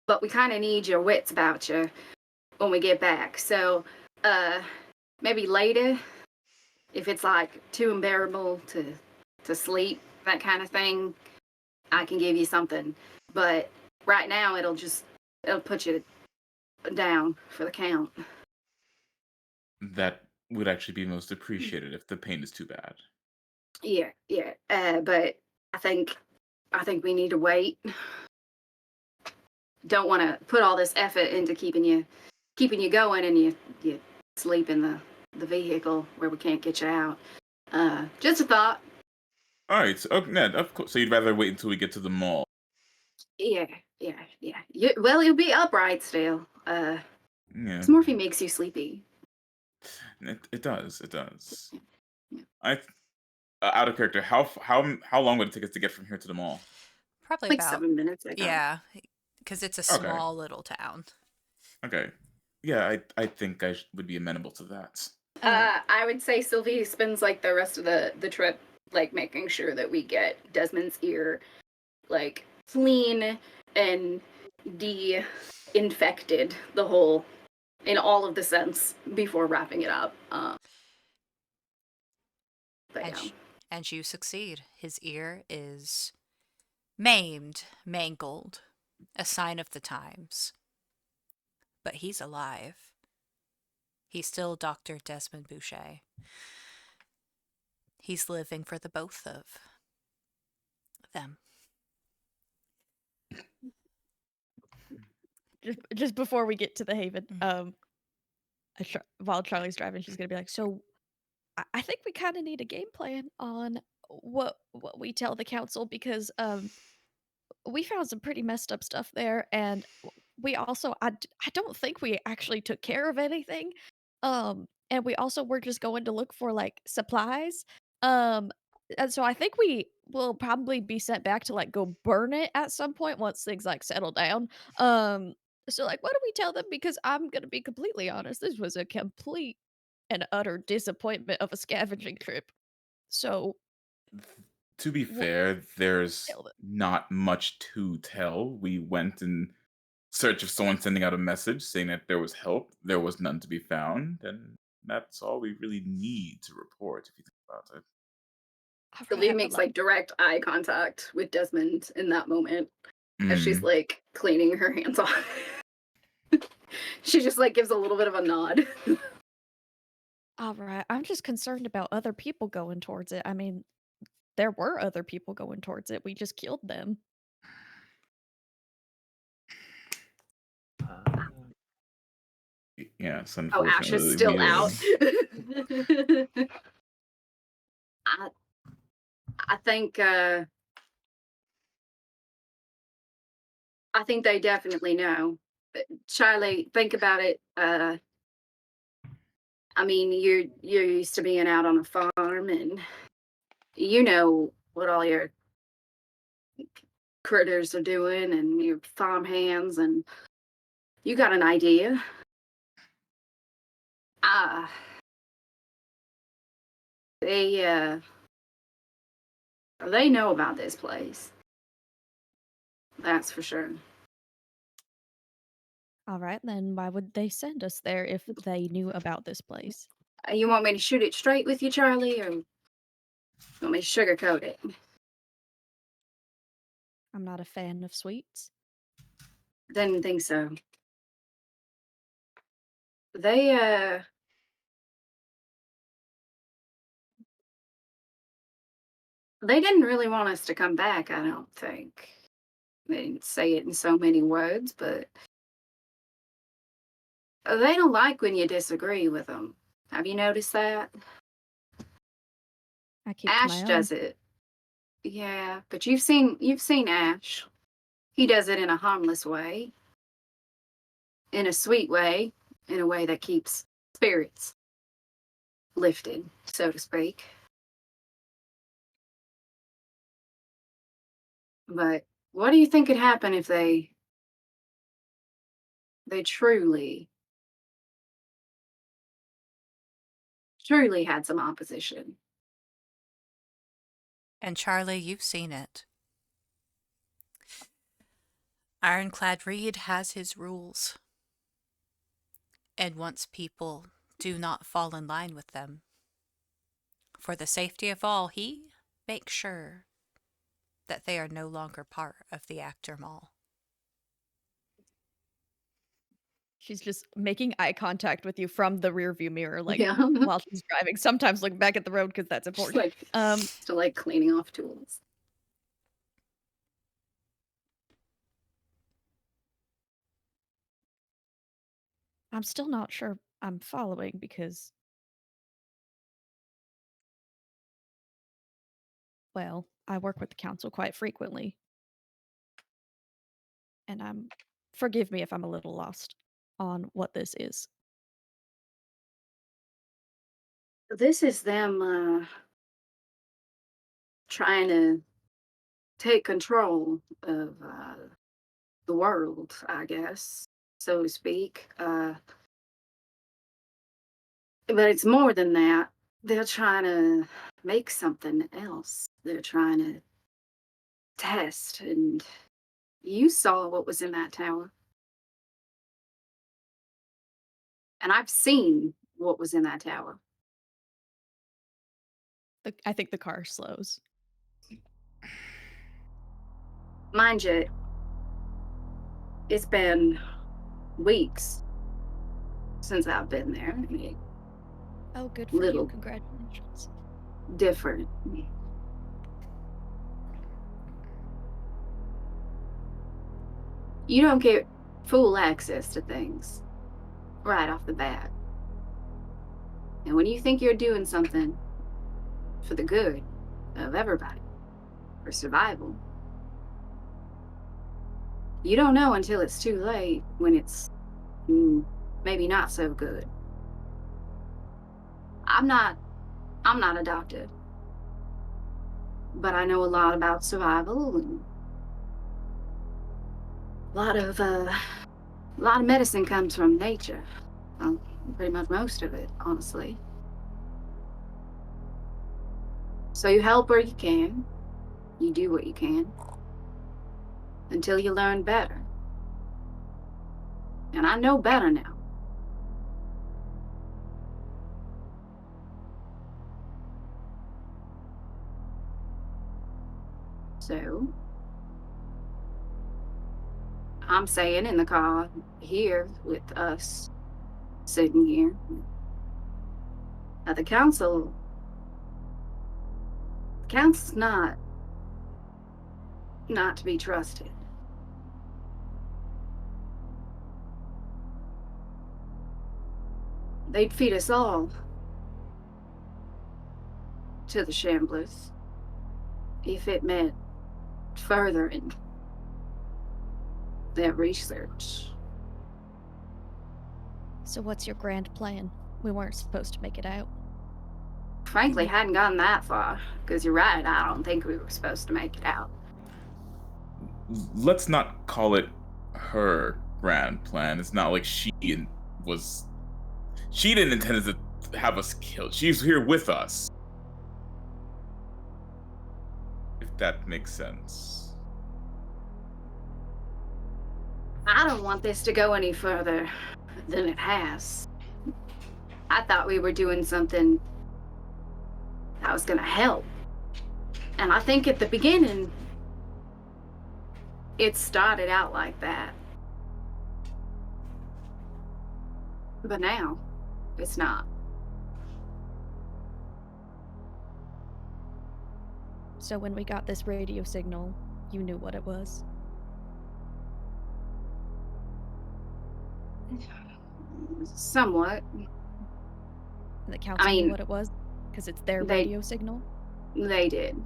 but we kind of need your wits about you when we get back. So, maybe later, if it's like too unbearable to sleep, that kind of thing, I can give you something. But right now, it'll put you down for the count. That would actually be most appreciated if the pain is too bad. Yeah. But I think we need to wait. Don't want to put all this effort into keeping you going, and you sleep in the vehicle where we can't get you out. Just a thought. All right. So, Ned, of course. So you'd rather wait until we get to the mall? Yeah. Well, you'll be upright still. Yeah. Morphine makes you sleepy. It does. Yeah. Out of character, how long would it take us to get from here to the mall? Probably Like about 7 minutes, I thought. Yeah, because it's a Okay. small little town. Okay. Yeah, I think I would be amenable to that. I would say Sylvie spends like the rest of the trip like making sure that we get Desmond's ear like clean and de-infected in all of the sense before wrapping it up. But yeah. And you succeed. His ear is maimed, mangled, a sign of the times. But he's alive. He's still Dr. Desmond Boucher. He's living for the both of them. Just before we get to the Haven, while Charlie's driving, she's gonna be like, "So, I think we kind of need a game plan on what we tell the council, because we found some pretty messed up stuff there, and we also I don't think we actually took care of anything, and we also were just going to look for like supplies, and so I think we will probably be sent back to like go burn it at some point once things like settle down. So like, what do we tell them? Because I'm gonna be completely honest, this was a complete and utter disappointment of a scavenging trip. So To be Wha- fair, there's tell them. not much to tell. We went in search of someone sending out a message saying that there was help. There was none to be found, and that's all we really need to report if you think about it. Sylvie Alright, makes like direct eye contact with Desmond in that moment as she's like cleaning her hands off. She just like gives a little bit of a nod. alright, I'm just concerned about other people going towards it. I mean, there were other people going towards it. We just killed them. Yes, Oh, Ash is unfortunately. still we, out. I think they definitely know. Charlie, think about it. I mean, you're used to being out on a farm, and you know what all your critters are doing, and your farm hands, and you got an idea. They know about this place. That's for sure. Alright, then why would they send us there if they knew about this place? You want me to shoot it straight with you, Charlie, or you want me to sugarcoat it? I'm not a fan of sweets. Didn't think so. They didn't really want us to come back, I don't think. They didn't say it in so many words, but they don't like when you disagree with them. Have you noticed that? I keep to Ash my own. does it. Yeah, but you've seen Ash. He does it in a harmless way, in a sweet way, in a way that keeps spirits lifted, so to speak. But what do you think could happen if they truly had some opposition? And Charlie, you've seen it. Ironclad Reed has his rules. And once people do not fall in line with them, for the safety of all, he makes sure that they are no longer part of the Achter Mall. She's just making eye contact with you from the rearview mirror, like Yeah. while she's driving. Sometimes looking back at the road because that's Just important. like to like cleaning off tools. I'm still not sure I'm following because, well, I work with the council quite frequently. And forgive me if I'm a little lost on what this is. This is them trying to take control of the world, I guess, so to speak. But it's more than that. They're trying to make something else. They're trying to test, and you saw what was in that tower. And I've seen what was in that tower. I think the car slows. Mind you, it's been weeks since I've been there. I mean, Oh, good for Little. you. Congratulations. different. You don't get full access to things right off the bat. And when you think you're doing something for the good of everybody, for survival, you don't know until it's too late when it's maybe not so good. I'm not a doctor, but I know a lot about survival and a lot of medicine comes from nature. Well, pretty much most of it, honestly. So you help where you can. You do what you can until you learn better. And I know better now. So I'm saying in the car here with us sitting here at the council's not to be trusted. They'd feed us all to the shamblers if it meant furthering their research. So what's your grand plan? We weren't supposed to make it out. Frankly, hadn't gotten that far, because you're right, I don't think we were supposed to make it out. Let's not call it her grand plan. It's not like she didn't intend to have us killed. She's here with us. If that makes sense. I don't want this to go any further than it has. I thought we were doing something that was gonna help. And I think at the beginning, it started out like that. But now, it's not. So when we got this radio signal, you knew what it was? Somewhat. The council knew what it was? Because it's their radio signal? They did.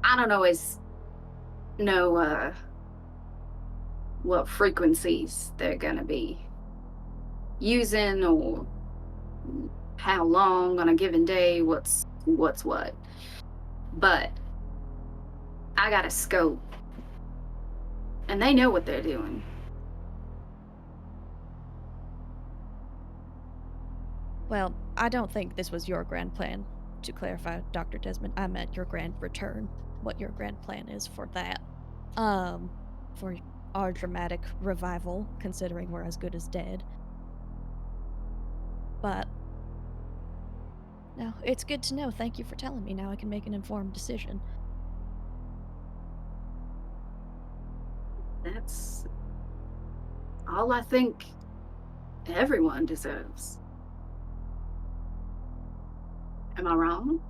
I don't always know what frequencies they're gonna be using or how long on a given day, what's what. But I got a scope, and they know what they're doing. Well, I don't think this was your grand plan. To clarify, Dr. Desmond, I meant your grand return. What your grand plan is for that. For our dramatic revival, considering we're as good as dead. But no, it's good to know. Thank you for telling me. Now I can make an informed decision. That's all I think everyone deserves. Am I wrong?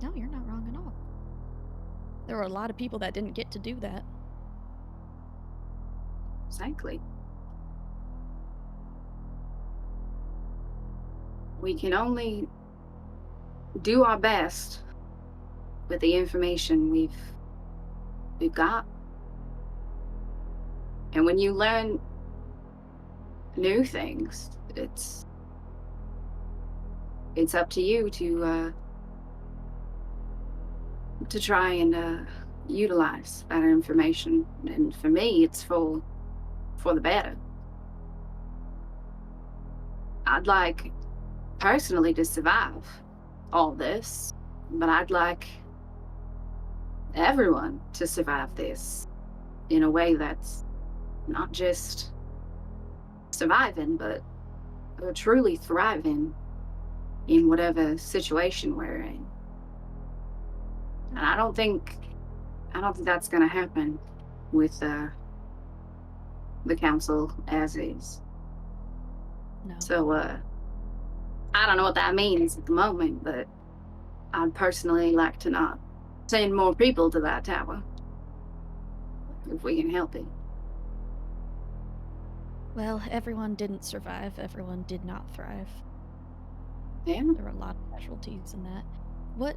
No, you're not wrong at all. There were a lot of people that didn't get to do that. Exactly. We can only do our best with the information we've got. And when you learn new things, it's up to you to try and utilize that information. And for me, it's for the better. I'd like personally to survive all this, but I'd like everyone to survive this in a way that's not just surviving, but truly thriving in whatever situation we're in. And I don't think that's gonna happen with the council as is. No. So I don't know what that means at the moment, but I'd personally like to not send more people to that tower if we can help it. Well, everyone didn't survive. Everyone did not thrive. Yeah. There were a lot of casualties in that. What?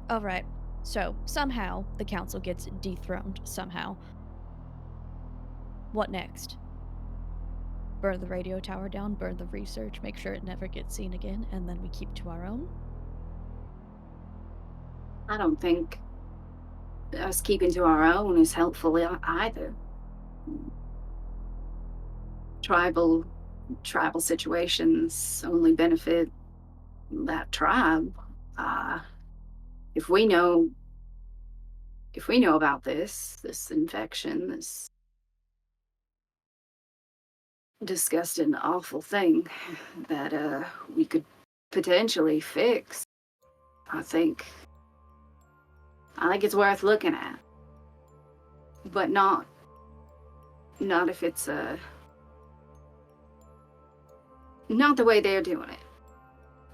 All right. So somehow the council gets dethroned. Somehow. What next? Burn the radio tower down, burn the research, make sure it never gets seen again, and then we keep to our own? I don't think us keeping to our own is helpful either. Tribal situations only benefit that tribe. If we know about this infection, this disgusting, awful thing that we could potentially fix, I think it's worth looking at, but not if it's not the way they're doing it.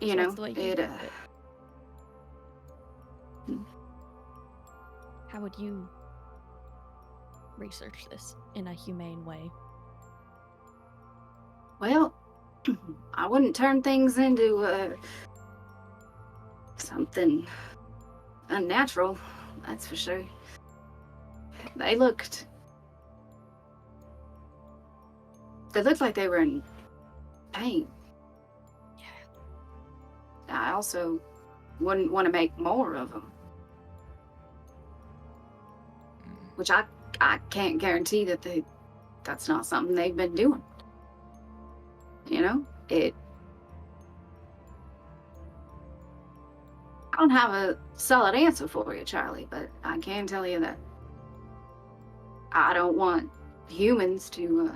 You know, the way you do it. How would you research this in a humane way? Well, I wouldn't turn things into something unnatural, that's for sure. They looked like they were in pain. Yeah. I also wouldn't want to make more of them, which I can't guarantee that's not something they've been doing. You know, I don't have a solid answer for you, Charlie, but I can tell you that I don't want humans to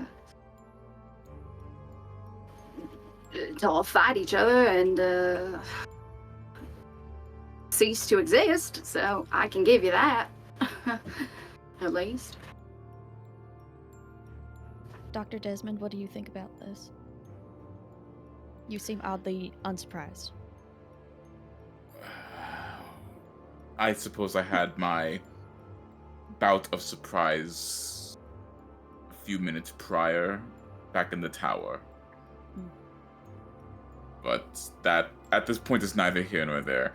all fight each other and cease to exist, so I can give you that, at least. Dr. Desmond, what do you think about this? You seem oddly unsurprised. I suppose I had my bout of surprise a few minutes prior, back in the tower. But that, at this point, is neither here nor there.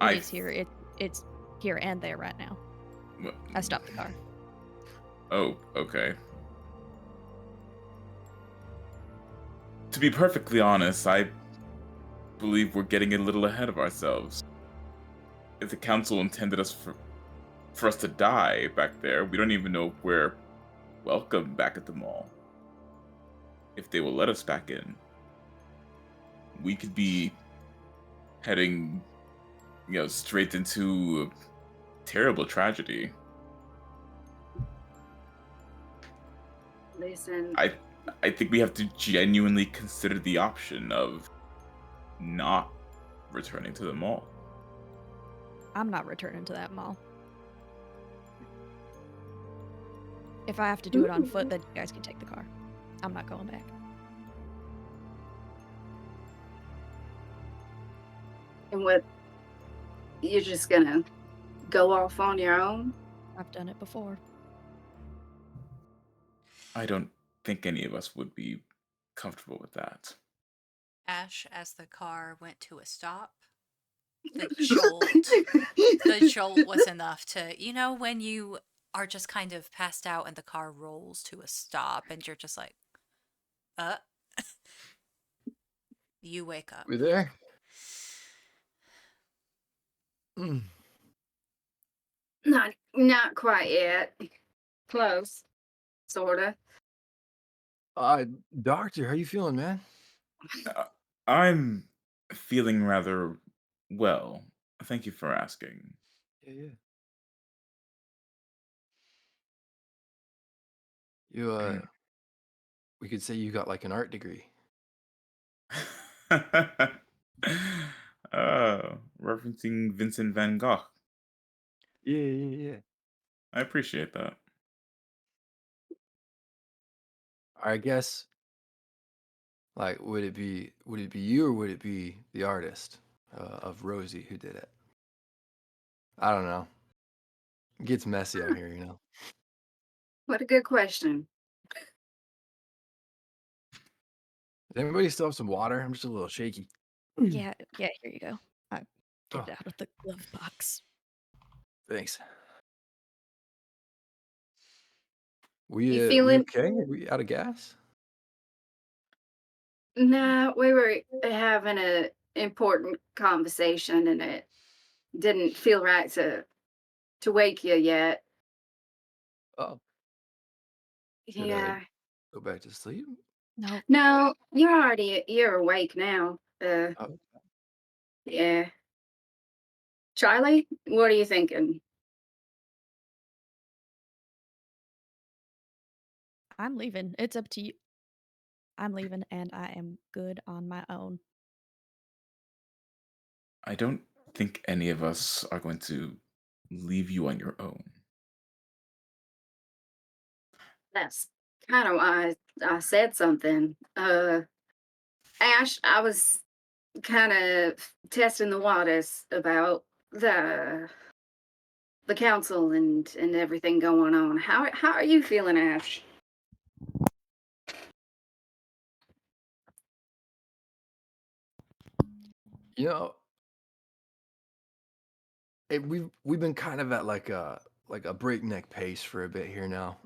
It is here. It's here and there right now. I stopped the car. Oh, okay. To be perfectly honest, I believe we're getting a little ahead of ourselves. If the council intended us for us to die back there, we don't even know if we're welcome back at the mall. If they will let us back in, we could be heading, straight into a terrible tragedy. Listen, I think we have to genuinely consider the option of not returning to the mall. I'm not returning to that mall. If I have to do it on foot, then you guys can take the car. I'm not going back. and what? You're just gonna go off on your own? I've done it before. I don't think any of us would be comfortable with that. Ash, as the car went to a stop, the jolt was enough to, when you are just kind of passed out and the car rolls to a stop and you're just like, you wake up. We there? Not quite yet. Close. Sorta. Doctor, how you feeling, man? I'm feeling rather well. Thank you for asking. Yeah. You, we could say you got like an art degree. Referencing Vincent van Gogh. Yeah. I appreciate that. I guess, like, would it be you or would it be the artist of Rosie who did it? I don't know. It gets messy out here, What a good question. Does anybody still have some water? I'm just a little shaky. Yeah, here you go. Get it out of the glove box. Thanks. You We feeling- okay? Are we out of gas? Nah, we were having an important conversation and it didn't feel right to wake you yet. Oh, Should I- Yeah. go back to sleep? No, No, you're awake now. Oh. Yeah. Charlie, what are you thinking? I'm leaving. It's up to you. I'm leaving and I am good on my own. I don't think any of us are going to leave you on your own. That's kind of why I said something. Ash, I was kind of testing the waters about the council and everything going on. How are you feeling, Ash? We've been kind of at like a breakneck pace for a bit here now.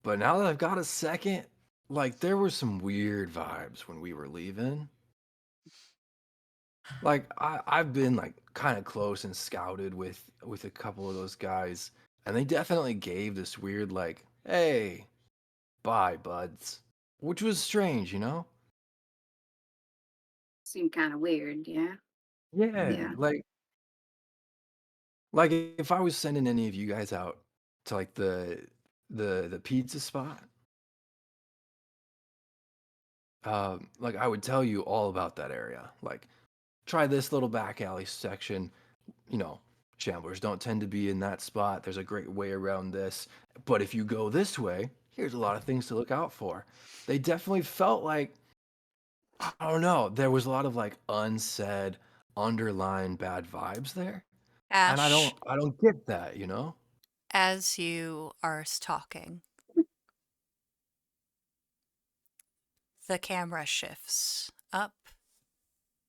But now that I've got a second, like there were some weird vibes when we were leaving. Like I've been like kind of close and scouted with a couple of those guys, and they definitely gave this weird like, "Hey, bye, buds," which was strange, Seemed kind of weird, yeah. Yeah. Like if I was sending any of you guys out to like the pizza spot, like I would tell you all about that area. Like try this little back alley section. Shamblers don't tend to be in that spot. There's a great way around this. But if you go this way, here's a lot of things to look out for. They definitely felt like, I don't know, there was a lot of like unsaid, underlying bad vibes there. And I Ash, don't get that, you know? as you are talking, the camera shifts up,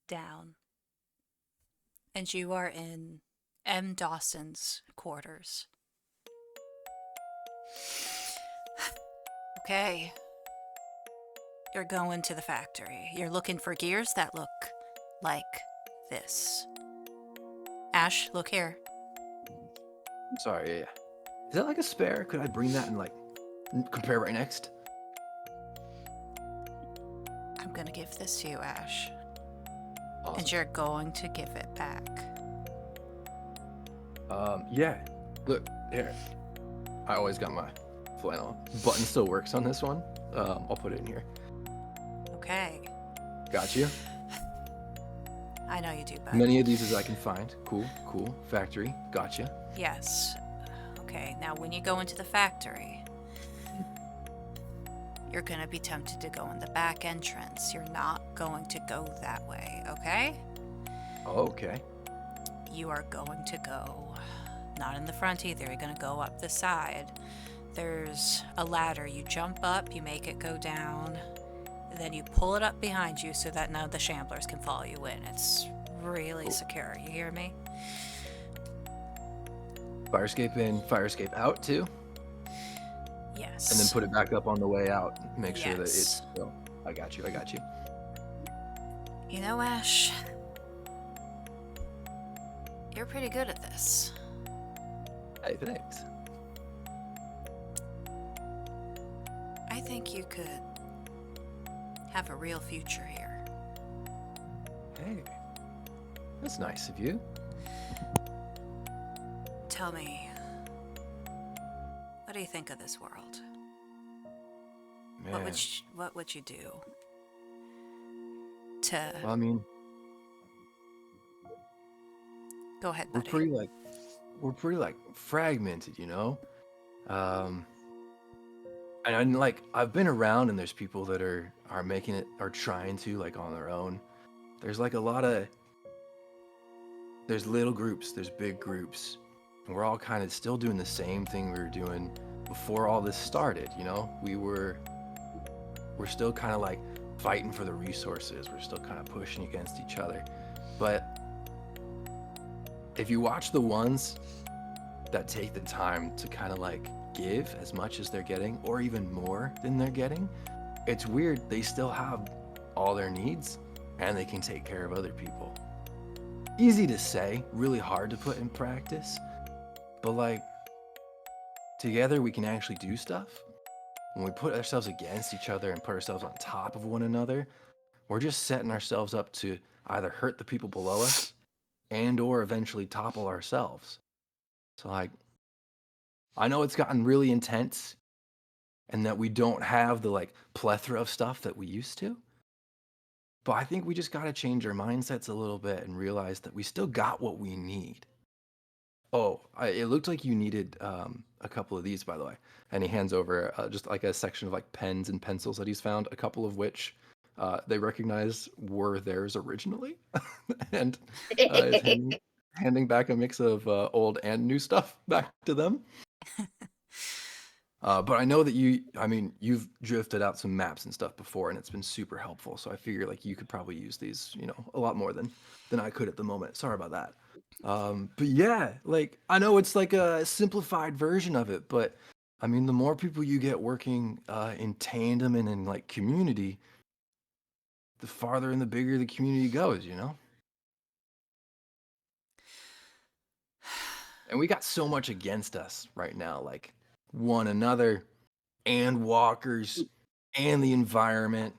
down, and you are in M. Dawson's quarters. Okay. You're going to the factory. You're looking for gears that look like this. Ash, look here. Sorry, yeah. Is that like a spare? Could I bring that and like compare right next? I'm gonna give this to you, Ash. Awesome. And you're going to give it back. Yeah. Look, here. I always got my flannel. Button still works on this one. I'll put it in here. Okay. Got you. I know you do, bud. Many of these as I can find. Cool, cool. Factory. Gotcha. Yes. Okay, now when you go into the factory, you're gonna be tempted to go in the back entrance. You're not going to go that way, okay? Okay. You are going to go not in the front either. You're gonna go up the side. There's a ladder. You jump up, you make it go down, and then you pull it up behind you so that none of the shamblers can follow you in. It's really secure. You hear me? Fire escape in, fire escape out too. Yes. And then put it back up on the way out. Make sure that it's Yes. still. I got you. You know, Ash, you're pretty good at this. Hey, thanks. I think you could have a real future here. Hey. That's nice of you. Tell me, what do you think of this world? Man. What would you do to... Well, I mean, Go ahead, we're buddy. pretty like fragmented, you know? And like I've been around and there's people that are making it, are trying to, like, on their own. There's like a lot of, there's little groups, there's big groups, and we're all kind of still doing the same thing we were doing before all this started, you know? We're still kind of like fighting for the resources. We're still kind of pushing against each other. But if you watch the ones that take the time to kind of like give as much as they're getting, or even more than they're getting, it's weird. They still have all their needs and they can take care of other people. Easy to say, really hard to put in practice, but like together we can actually do stuff. When we put ourselves against each other and put ourselves on top of one another, we're just setting ourselves up to either hurt the people below us and or eventually topple ourselves. So like, I know it's gotten really intense and that we don't have the like plethora of stuff that we used to, but I think we just got to change our mindsets a little bit and realize that we still got what we need. Oh, it looked like you needed a couple of these, by the way. And he hands over just like a section of like pens and pencils that he's found, a couple of which they recognize were theirs originally. And is handing back a mix of old and new stuff back to them. But I know that you've drifted out some maps and stuff before, and it's been super helpful. So I figure like you could probably use these, you know, a lot more than I could at the moment. Sorry about that. But yeah, like I know it's like a simplified version of it, but I mean, the more people you get working in tandem and in like community, the farther and the bigger the community goes, you know? And we got so much against us right now, like one another and walkers and the environment.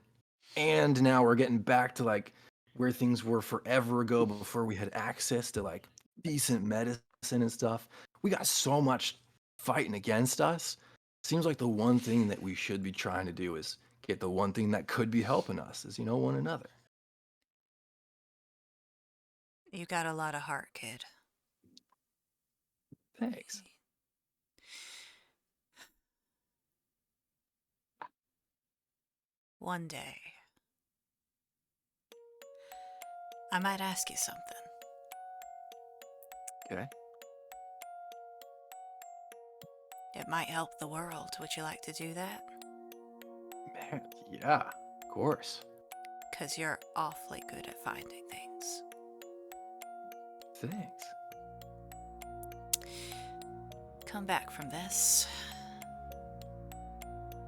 And now we're getting back to like where things were forever ago before we had access to like decent medicine and stuff. We got so much fighting against us. Seems like the one thing that we should be trying to do is get the one thing that could be helping us is, you know, one another. You got a lot of heart, kid. Thanks. one day, I might ask you something. Okay. It might help the world. Would you like to do that? Man, yeah, of course. Because you're awfully good at finding things. Thanks. Come back from this.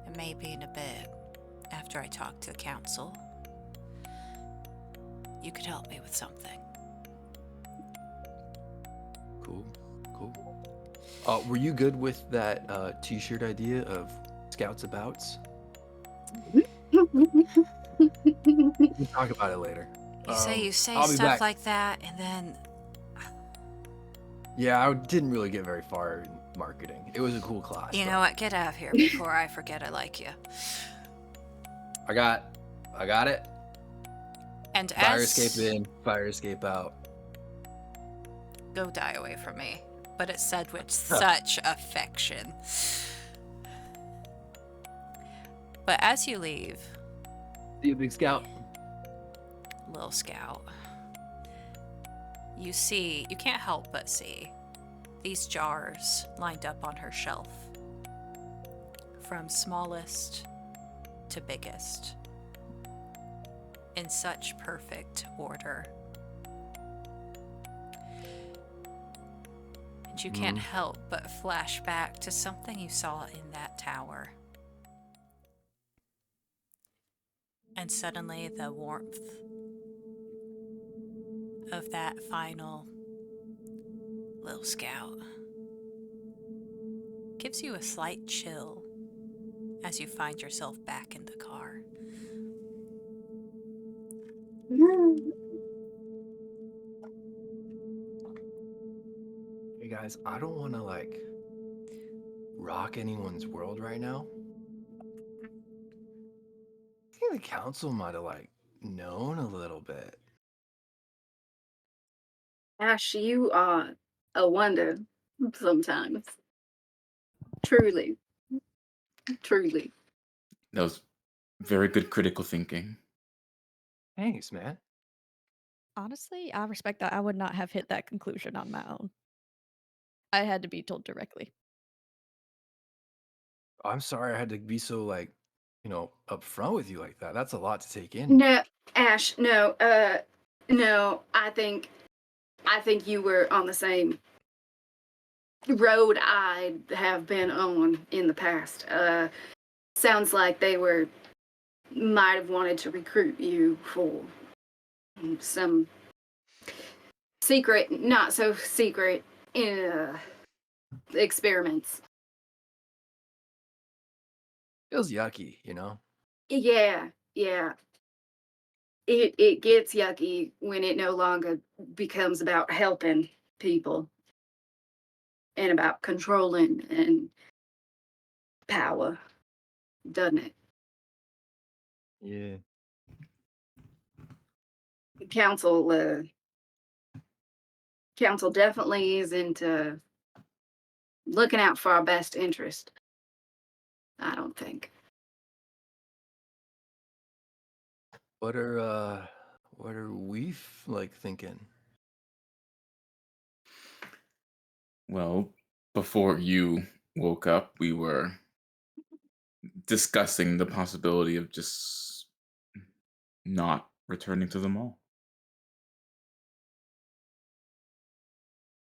And maybe in a bit, after I talk to the council, you could help me with something. Cool. Were you good with that t-shirt idea of Scouts Abouts? We'll talk about it later. You say I'll be stuff back. like that, and then Yeah, I didn't really get very far in marketing. It was a cool class. you though. know what? Get out of here before I forget I like you. I got it. And Fire as escape in, fire escape out. go die away from me, but it's said with such affection. But as you leave, See you, Big Scout. little scout, you can't help but see these jars lined up on her shelf, from smallest to biggest, in such perfect order. And you can't help but flash back to something you saw in that tower. And suddenly the warmth of that final little scout gives you a slight chill as you find yourself back in the car. Hey guys, I don't want to rock anyone's world right now. I think the council might have known a little bit. Ash, you are a wonder sometimes. Truly. Truly. That was very good critical thinking. Thanks, man. Honestly, I respect that. I would not have hit that conclusion on my own. I had to be told directly. I'm sorry I had to be so upfront with you like that. That's a lot to take in. No, Ash, no, no, I think you were on the same road I have been on in the past. Sounds like they might have wanted to recruit you for some secret, not so secret, experiments. Feels yucky, you know? Yeah. It gets yucky when it no longer becomes about helping people and about controlling and power, doesn't it? Yeah. Council definitely is into looking out for our best interest. I don't think. What are we thinking? Well, before you woke up, we were discussing the possibility of just not returning to the mall.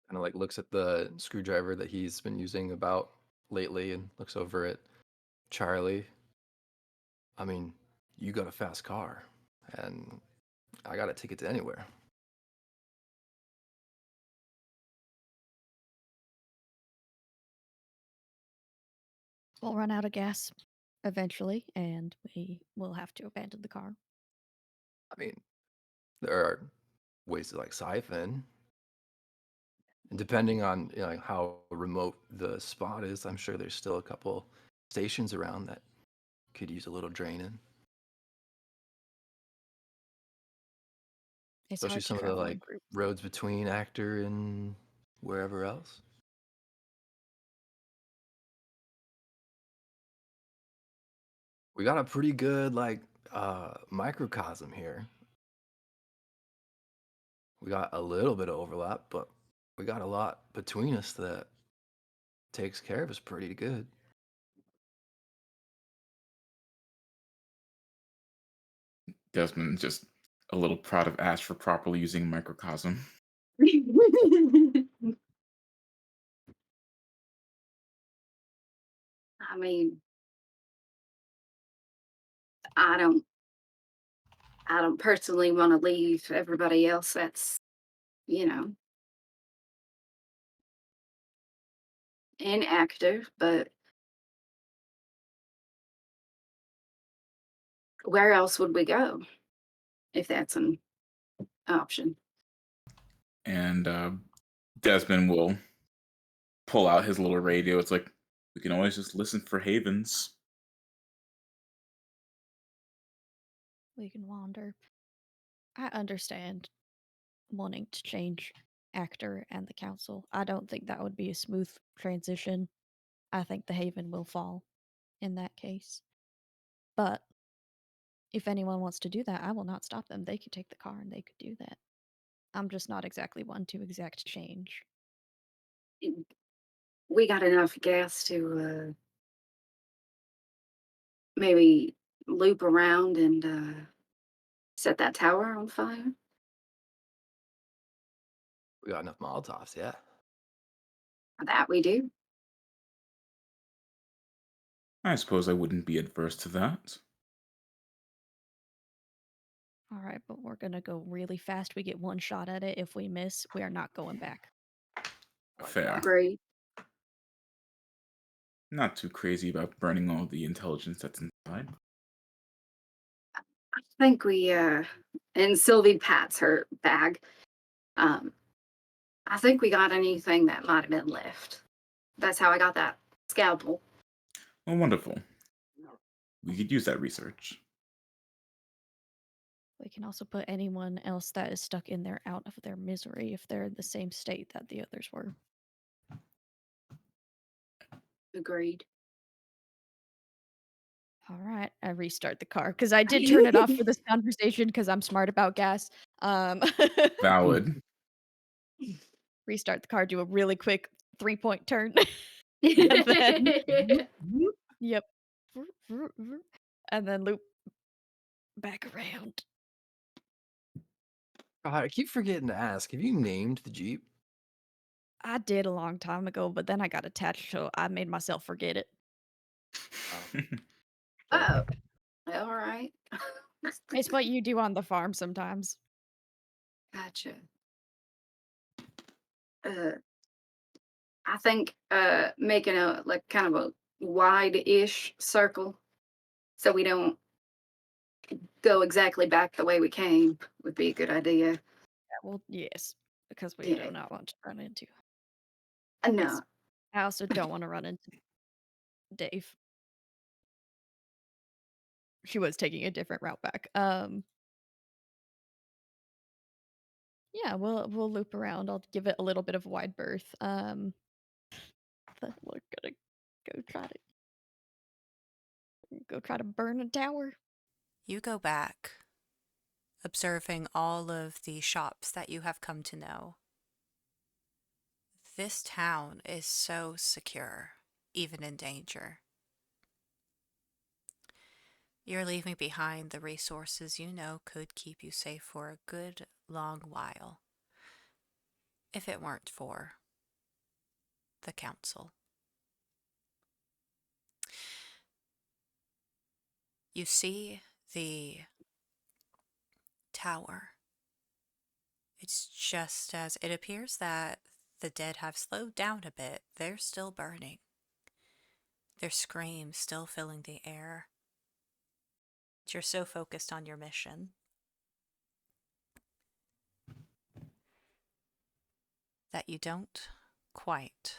Kind of looks at the screwdriver that he's been using about lately and looks over at Charlie. I mean, you got a fast car, and I got a ticket to anywhere. We'll run out of gas eventually, and we will have to abandon the car. I mean, there are ways to siphon. And depending on how remote the spot is, I'm sure there's still a couple stations around that could use a little draining. It's Especially hard to some of the travel in group. roads between Achter and wherever else. We got a pretty good microcosm here. We got a little bit of overlap, but we got a lot between us that takes care of us pretty good. Desmond just a little proud of Ash for properly using microcosm. I mean, I don't personally want to leave everybody else that's, in Achter, but where else would we go if that's an option? And Desmond will pull out his little radio. It's like, we can always just listen for havens. We can wander. I understand wanting to change Achter and the council. I don't think that would be a smooth transition. I think the Haven will fall in that case. But if anyone wants to do that, I will not stop them. They could take the car and they could do that. I'm just not exactly one to exact change. We got enough gas to maybe loop around and set that tower on fire. We got enough Molotovs, yeah. That we do. I suppose I wouldn't be adverse to that. All right, but we're going to go really fast. We get one shot at it. If we miss, we are not going back. Fair. Great. Not too crazy about burning all the intelligence that's inside. I think we and Sylvie pats her bag. I think we got anything that might have been left. That's how I got that scalpel. Oh, wonderful. We could use that research. We can also put anyone else that is stuck in there out of their misery if they're in the same state that the others were. Agreed. All right, I restart the car because I did turn it off for this conversation because I'm smart about gas. Valid. Restart the car, do a really quick 3-point turn. And then, yep. And then loop back around. God, I keep forgetting to ask, have you named the Jeep? I did a long time ago, but then I got attached, so I made myself forget it. Oh, all right. It's what you do on the farm sometimes. Gotcha. I think making a kind of a wide-ish circle so we don't go exactly back the way we came would be a good idea. Yeah, well, yes, because we do not want to run into. No. I also don't want to run into Dave. She was taking a different route back. Yeah, we'll loop around. I'll give it a little bit of wide berth. We're gonna go try to burn a tower. You go back, observing all of the shops that you have come to know. This town is so secure, even in danger. You're leaving behind the resources you know could keep you safe for a good long while, if it weren't for the council. You see the tower. It's just as it appears that the dead have slowed down a bit. They're still burning. Their screams still filling the air. But you're so focused on your mission that you don't quite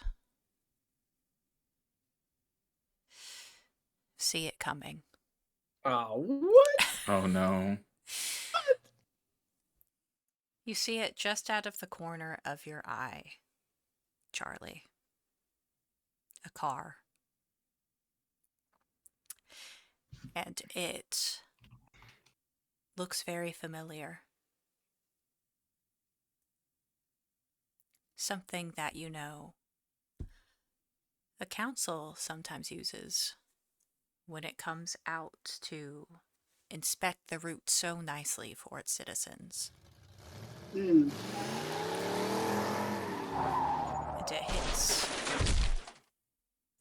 see it coming. Oh, what? Oh no. You see it just out of the corner of your eye, Charlie. A car. and it looks very familiar. Something that you know the council sometimes uses when it comes out to inspect the route so nicely for its citizens. Hmm. And it hits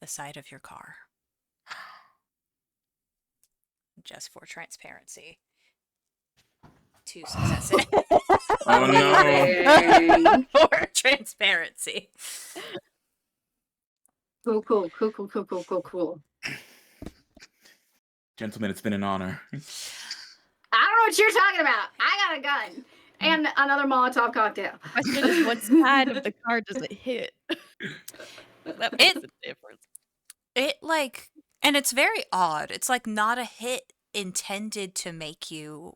the side of your car. Just for transparency. 2 successes. Oh no. Dang. For transparency. Cool. Gentlemen, it's been an honor. I don't know what you're talking about. I got a gun and another Molotov cocktail. The question is, what side of the car does it hit? That makes a difference. It and it's very odd. It's like not a hit intended to make you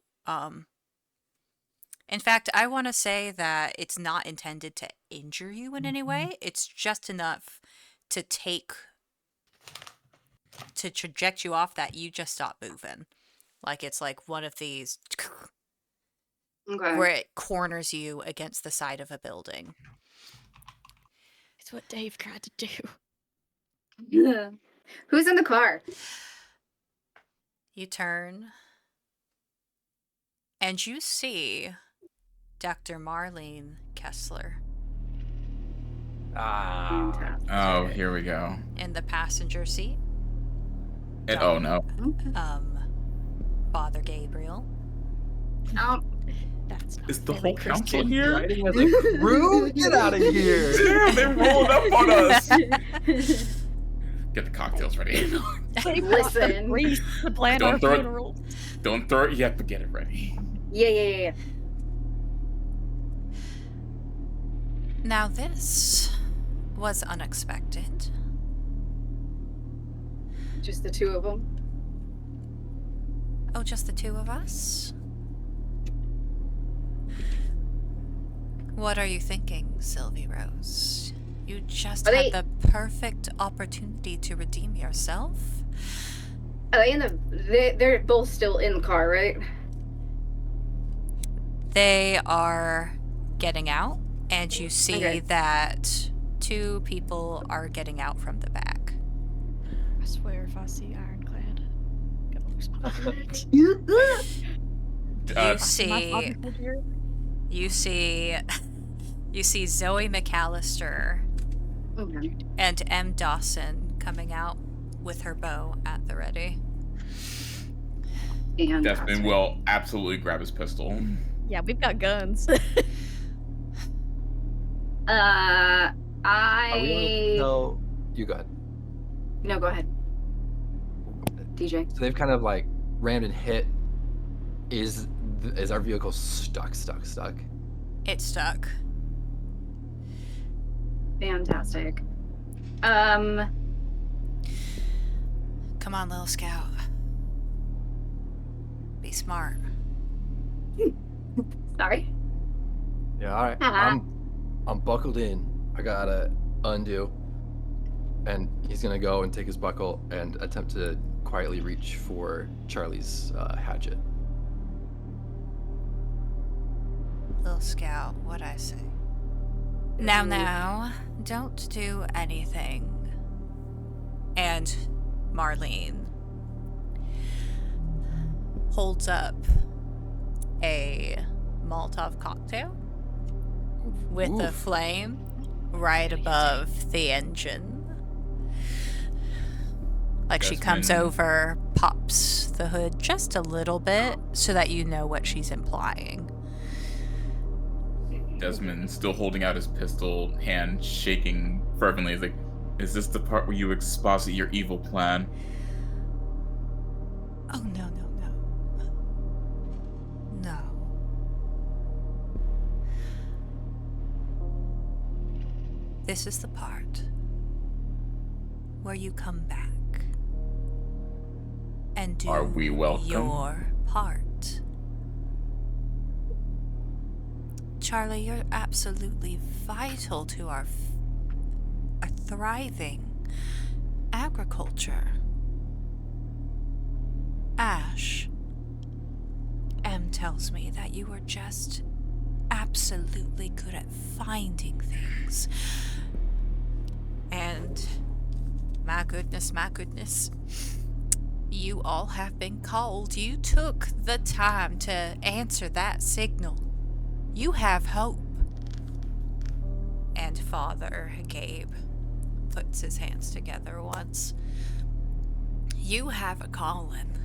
in fact, I want to say that it's not intended to injure you in any way. It's just enough to traject you off that you just stop moving. Like it's like one of these Okay. where it corners you against the side of a building. It's what Dave tried to do. Who's in the car? You turn and you see Dr. Marlene Kessler Fantastic. Oh, here we go. in the passenger seat. Oh no. Father Gabriel. Oh, That's not Is the really whole council Christian. here? Riding as a crew? Get out of here! Damn, they rolled up on us. Get the cocktails ready. They brought the Listen. priest to plan Don't our throw it- funeral. Don't throw it yet, but get it ready. yeah. Now this was unexpected. Just the two of them. Oh, just the 2 of us? What are you thinking, Sylvie Rose? You just Are had they- the perfect opportunity to redeem yourself. Are they in the? They're both still in the car, right? They are getting out, and you see Okay. that 2 people are getting out from the back. I swear, if I see Ironclad, I'm gonna lose my mind. You My see, father could hear it. you see Zoe McAllister Okay. and M. Dawson coming out with her bow at the ready. And Desmond will absolutely grab his pistol. Yeah, we've got guns. Are we I able to tell... You go ahead. no, go ahead, DJ. So they've kind of like rammed and hit. Is our vehicle stuck? It's stuck. Fantastic. Come on, little scout. Be smart. Sorry. Yeah, all right. Uh-huh. I'm buckled in. I gotta undo. And he's gonna go and take his buckle and attempt to quietly reach for Charlie's hatchet. Little scout, what I say? Now, don't do anything. And Marlene holds up a Molotov cocktail with the Oof. flame right above the engine. Like she comes Desmond. over, pops the hood just a little bit so that you know what she's implying. Desmond, still holding out his pistol, hand shaking fervently, is like, is this the part where you exposit your evil plan? Oh, no. No. This is the part where you come back and do Are we welcome? your part. Charlie, you're absolutely vital to our thriving agriculture. Ash, Em tells me that you are just absolutely good at finding things. And my goodness, you all have been called. You took the time to answer that signal. You have hope. And Father Gabe puts his hands together once. You have a calling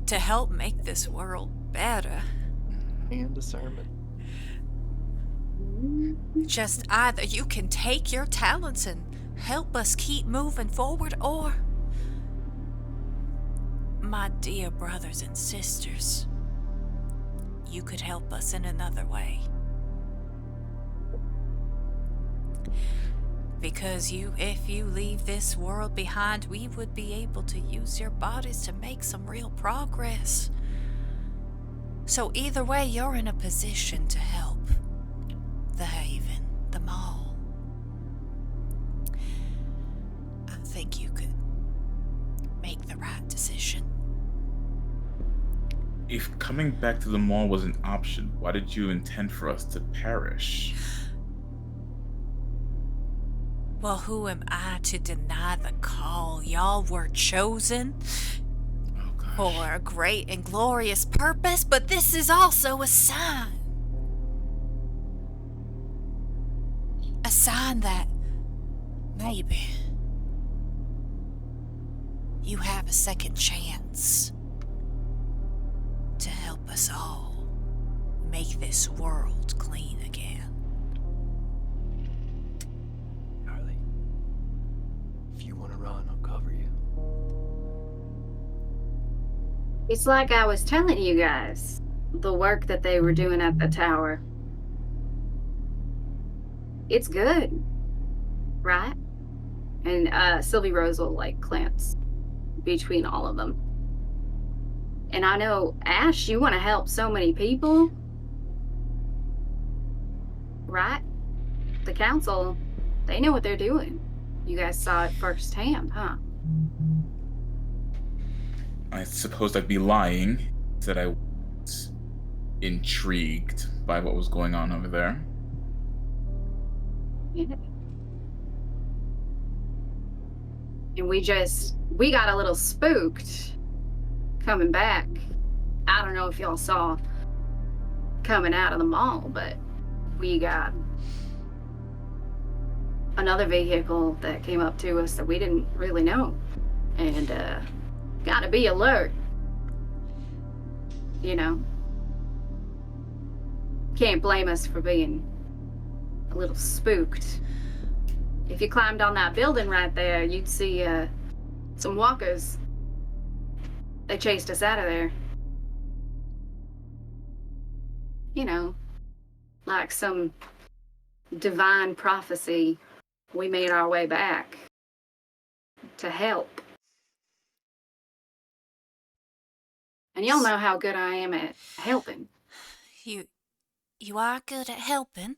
to help make this world better. And discernment. Just either you can take your talents and help us keep moving forward, or, my dear brothers and sisters, you could help us in another way. Because if you leave this world behind, we would be able to use your bodies to make some real progress. So either way, you're in a position to help the Haven, the mall. I think you could make the right decision. If coming back to the mall was an option, why did you intend for us to perish? Well, who am I to deny the call? Y'all were chosen for a great and glorious purpose, but this is also a sign. A sign that maybe you have a second chance to help us all make this world clean again. Harley, if you want to run, I'll cover you. It's like I was telling you guys, the work that they were doing at the tower. It's good, right? And Sylvie Rose will glance between all of them. And I know, Ash, you want to help so many people, right? The council, they know what they're doing. You guys saw it firsthand, huh? I suppose I'd be lying that I was intrigued by what was going on over there. Yeah. And we got a little spooked coming back. I don't know if y'all saw coming out of the mall, but we got another vehicle that came up to us that we didn't really know. And gotta be alert. You know? Can't blame us for being a little spooked. If you climbed on that building right there, you'd see some walkers. They chased us out of there. You know, like some divine prophecy, we made our way back to help. And y'all know how good I am at helping. You are good at helping,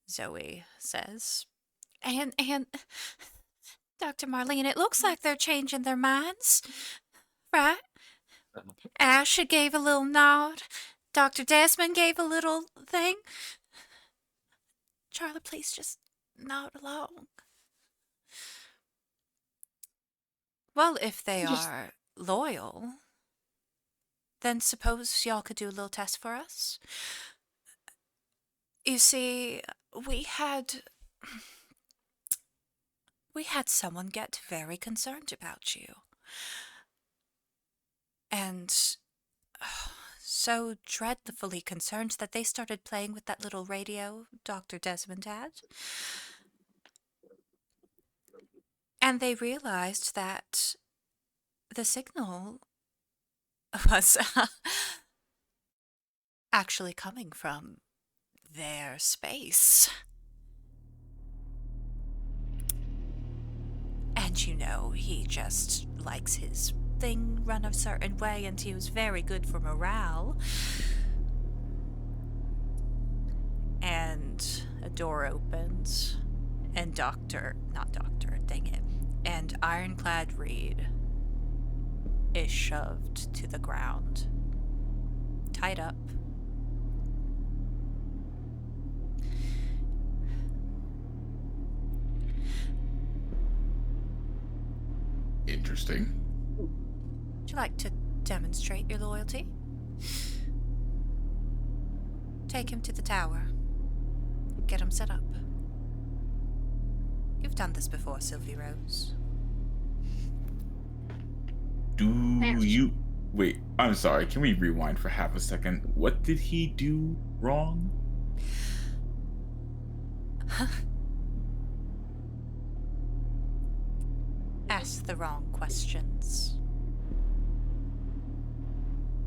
Zoe says. And Dr. Marlene, it looks like they're changing their minds, right? Ash gave a little nod. Dr. Desmond gave a little thing. Charlie, please just nod along. Well, if they are loyal, then suppose y'all could do a little test for us. You see, we had someone get very concerned about you. And so dreadfully concerned that they started playing with that little radio Dr. Desmond had. And they realized that the signal was actually coming from their space. And you know, he just likes his thing run a certain way, and he was very good for morale. And a door opens, and and Ironclad Reed is shoved to the ground, tied up. Interesting. Would you like to demonstrate your loyalty? Take him to the tower. Get him set up. You've done this before, Sylvie Rose. Do you... Wait, I'm sorry. Can we rewind for half a second? What did he do wrong? Ask the wrong questions.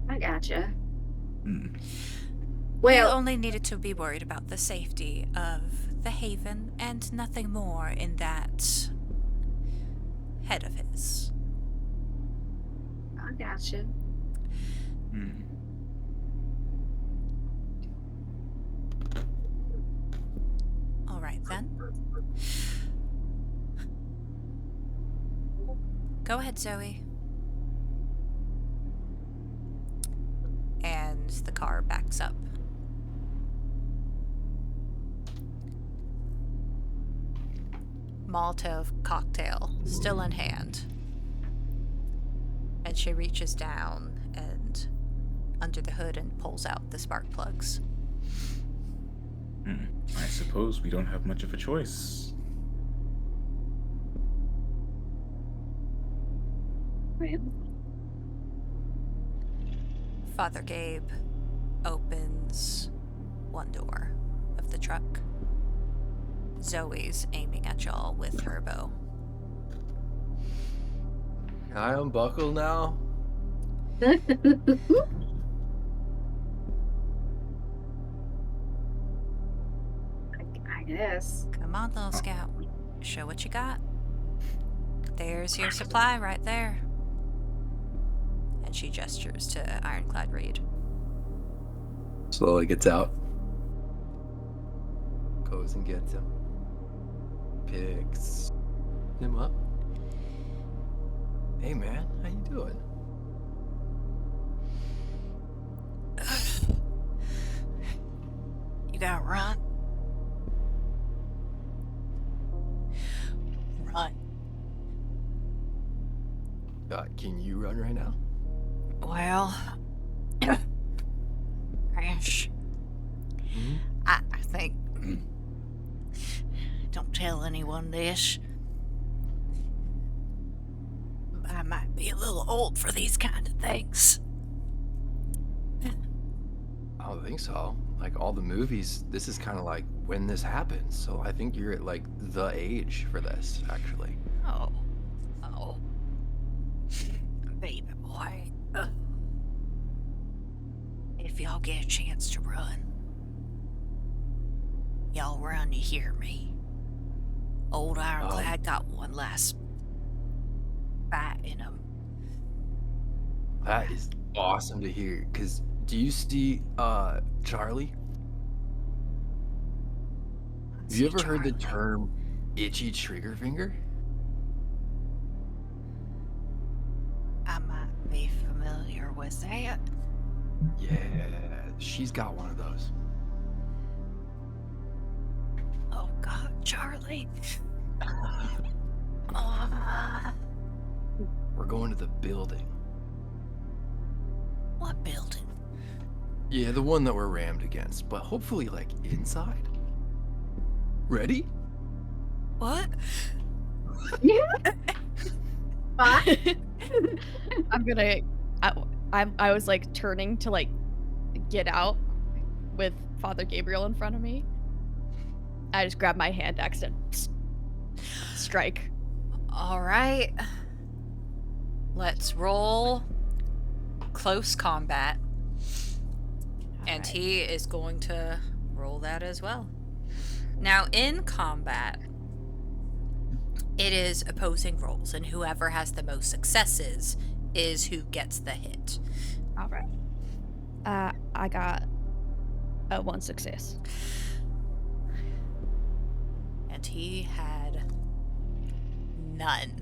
I gotcha. Hmm. We Well, only needed to be worried about the safety of the haven and nothing more in that head of his. I gotcha. Hmm. All right then. Go ahead, Zoe. And the car backs up. Molotov cocktail still in hand. And she reaches down and under the hood and pulls out the spark plugs. I suppose we don't have much of a choice. Father Gabe opens one door of the truck. Zoe's aiming at y'all with her bow. Can I unbuckle now? I guess. Come on, little scout. Show what you got. There's your supply right there. And she gestures to Ironclad Reed. Slowly gets out. Goes and gets him. Picks him up. Hey man, how you doing? You gotta run. Run. Can you run right now? Well, Ash, I think. Don't tell anyone this. But I might be a little old for these kind of things. I don't think so. Like all the movies, this is kind of like when this happens. So I think you're at like the age for this, actually. Oh. Baby boy. If y'all get a chance to run, y'all run, you hear me? Old Ironclad got one last bite in him. That is awesome to hear. Cause do you see Charlie? Have you ever heard the term itchy trigger finger? I might be familiar with that. Yeah, she's got one of those. Oh God, Charlie. We're going to the building. What building? Yeah, the one that we're rammed against, but hopefully like inside. Ready? What? I was like turning to like get out with Father Gabriel in front of me. I just grabbed my hand axe and strike. All right. Let's roll close combat. And he is going to roll that as well. Now, in combat, it is opposing rolls, and whoever has the most successes is who gets the hit. All right. I got a 1 success. And he had none.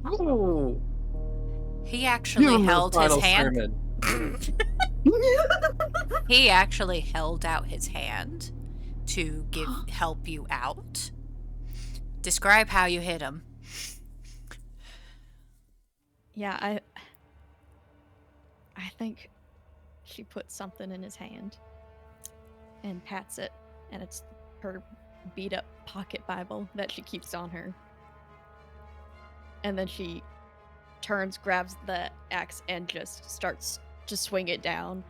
Oh, He give actually him the held his final hand. sermon. He actually held out his hand to help you out. Describe how you hit him. Yeah, I think she puts something in his hand and pats it, and it's her beat up pocket Bible that she keeps on her. And then she turns, grabs the axe, and just starts to swing it down.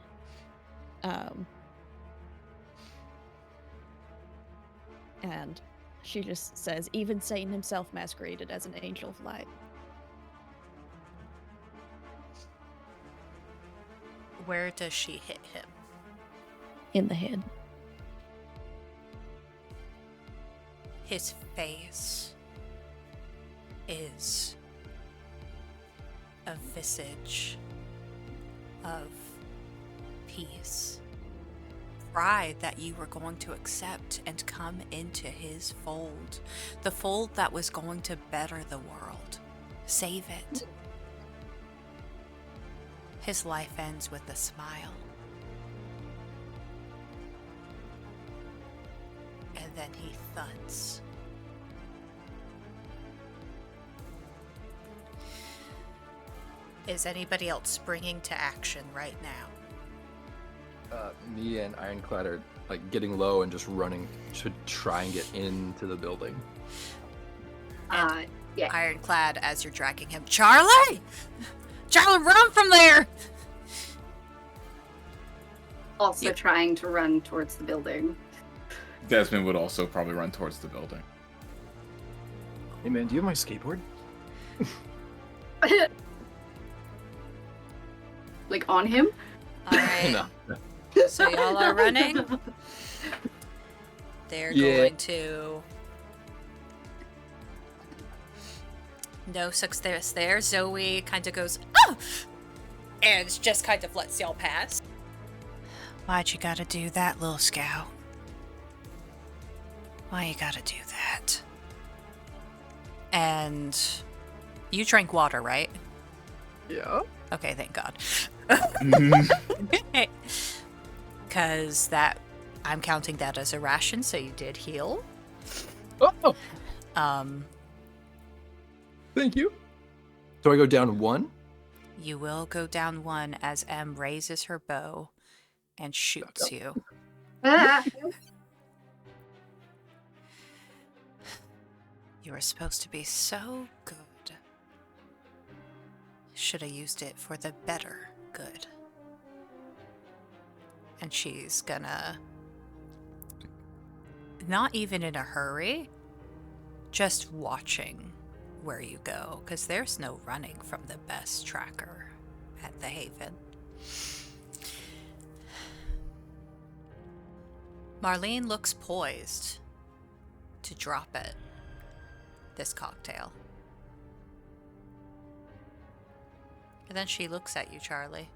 And she just says, even Satan himself masqueraded as an angel of light. Where does she hit him? In the head. His face is a visage of peace. Pride that you were going to accept and come into his fold. The fold that was going to better the world. Save it. His life ends with a smile. And then he thuds. Is anybody else springing to action right now? Me and Ironclad are like getting low and just running to try and get into the building. Yeah. Ironclad, as you're dragging him, Charlie! Charlie, run from there! Also trying to run towards the building. Desmond would also probably run towards the building. Hey man, do you have my skateboard? Like on him? Alright, No. so y'all are running. They're going to... No success there. Zoe kind of goes, oh! And just kind of lets y'all pass. Why'd you gotta do that, little scout? Why you gotta do that? And you drank water, right? Yeah. Okay, thank God. Because I'm counting that as a ration, so you did heal. Oh, Um, thank you. So I go down 1? you will go down 1 as M raises her bow and shoots you. You were supposed to be so good. Should have used it for the better good. And she's gonna, not even in a hurry, just watching where you go, because there's no running from the best tracker at the Haven. Marlene looks poised to drop it, this cocktail. And then she looks at you, Charlie.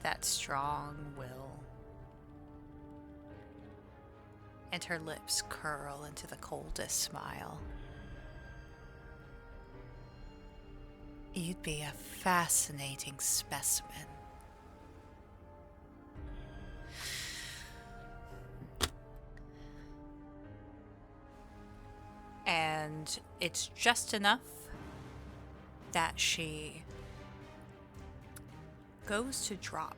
That strong will. And her lips curl into the coldest smile. You'd be a fascinating specimen. And it's just enough that she goes to drop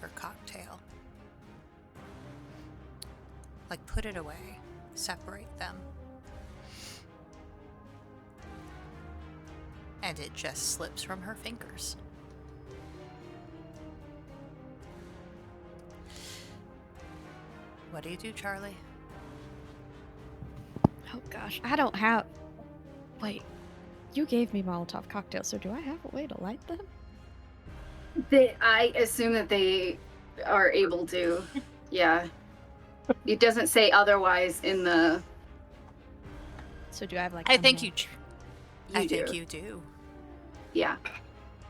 her cocktail. Like, put it away, separate them. And it just slips from her fingers. What do you do, Charlie? Oh gosh, I don't have... Wait, you gave me Molotov cocktails, so do I have a way to light them? I assume that they are able to. Yeah. It doesn't say otherwise in the... So do I have like... I a think match? I think you do. Yeah.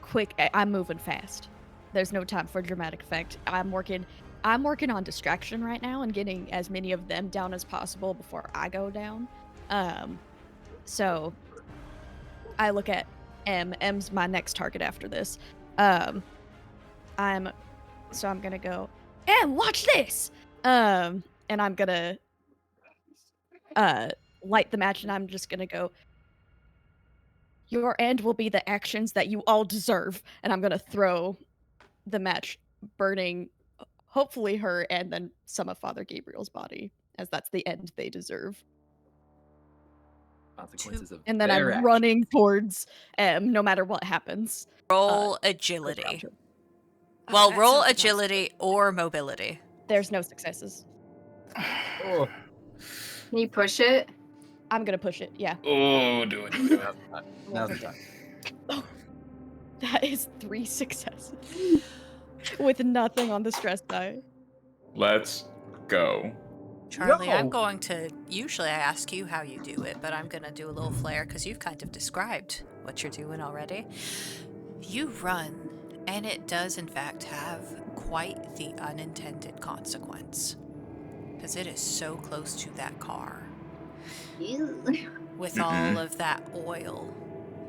Quick, I'm moving fast. There's no time for dramatic effect. I'm working on distraction right now and getting as many of them down as possible before I go down. So I look at M. M's my next target after this. I'm gonna go, M, watch this. And I'm gonna light the match, and I'm just gonna go, your end will be the actions that you all deserve. And I'm gonna throw the match, burning hopefully her and then some of Father Gabriel's body, as that's the end they deserve. Consequences of And then their I'm actions. running towards M no matter what happens. Roll Go agility. around her. Well, that roll sounds like agility or mobility. There's no successes. Oh, Can you push it? I'm gonna push it, yeah. Oh, do it. now's the time. Oh, that is 3 successes. With nothing on the stress die. Let's go. Charlie, I'm No. going to, usually I ask you how you do it, but I'm going to do a little flair because you've kind of described what you're doing already. You run, and it does in fact have quite the unintended consequence. Because it is so close to that car. With all of that oil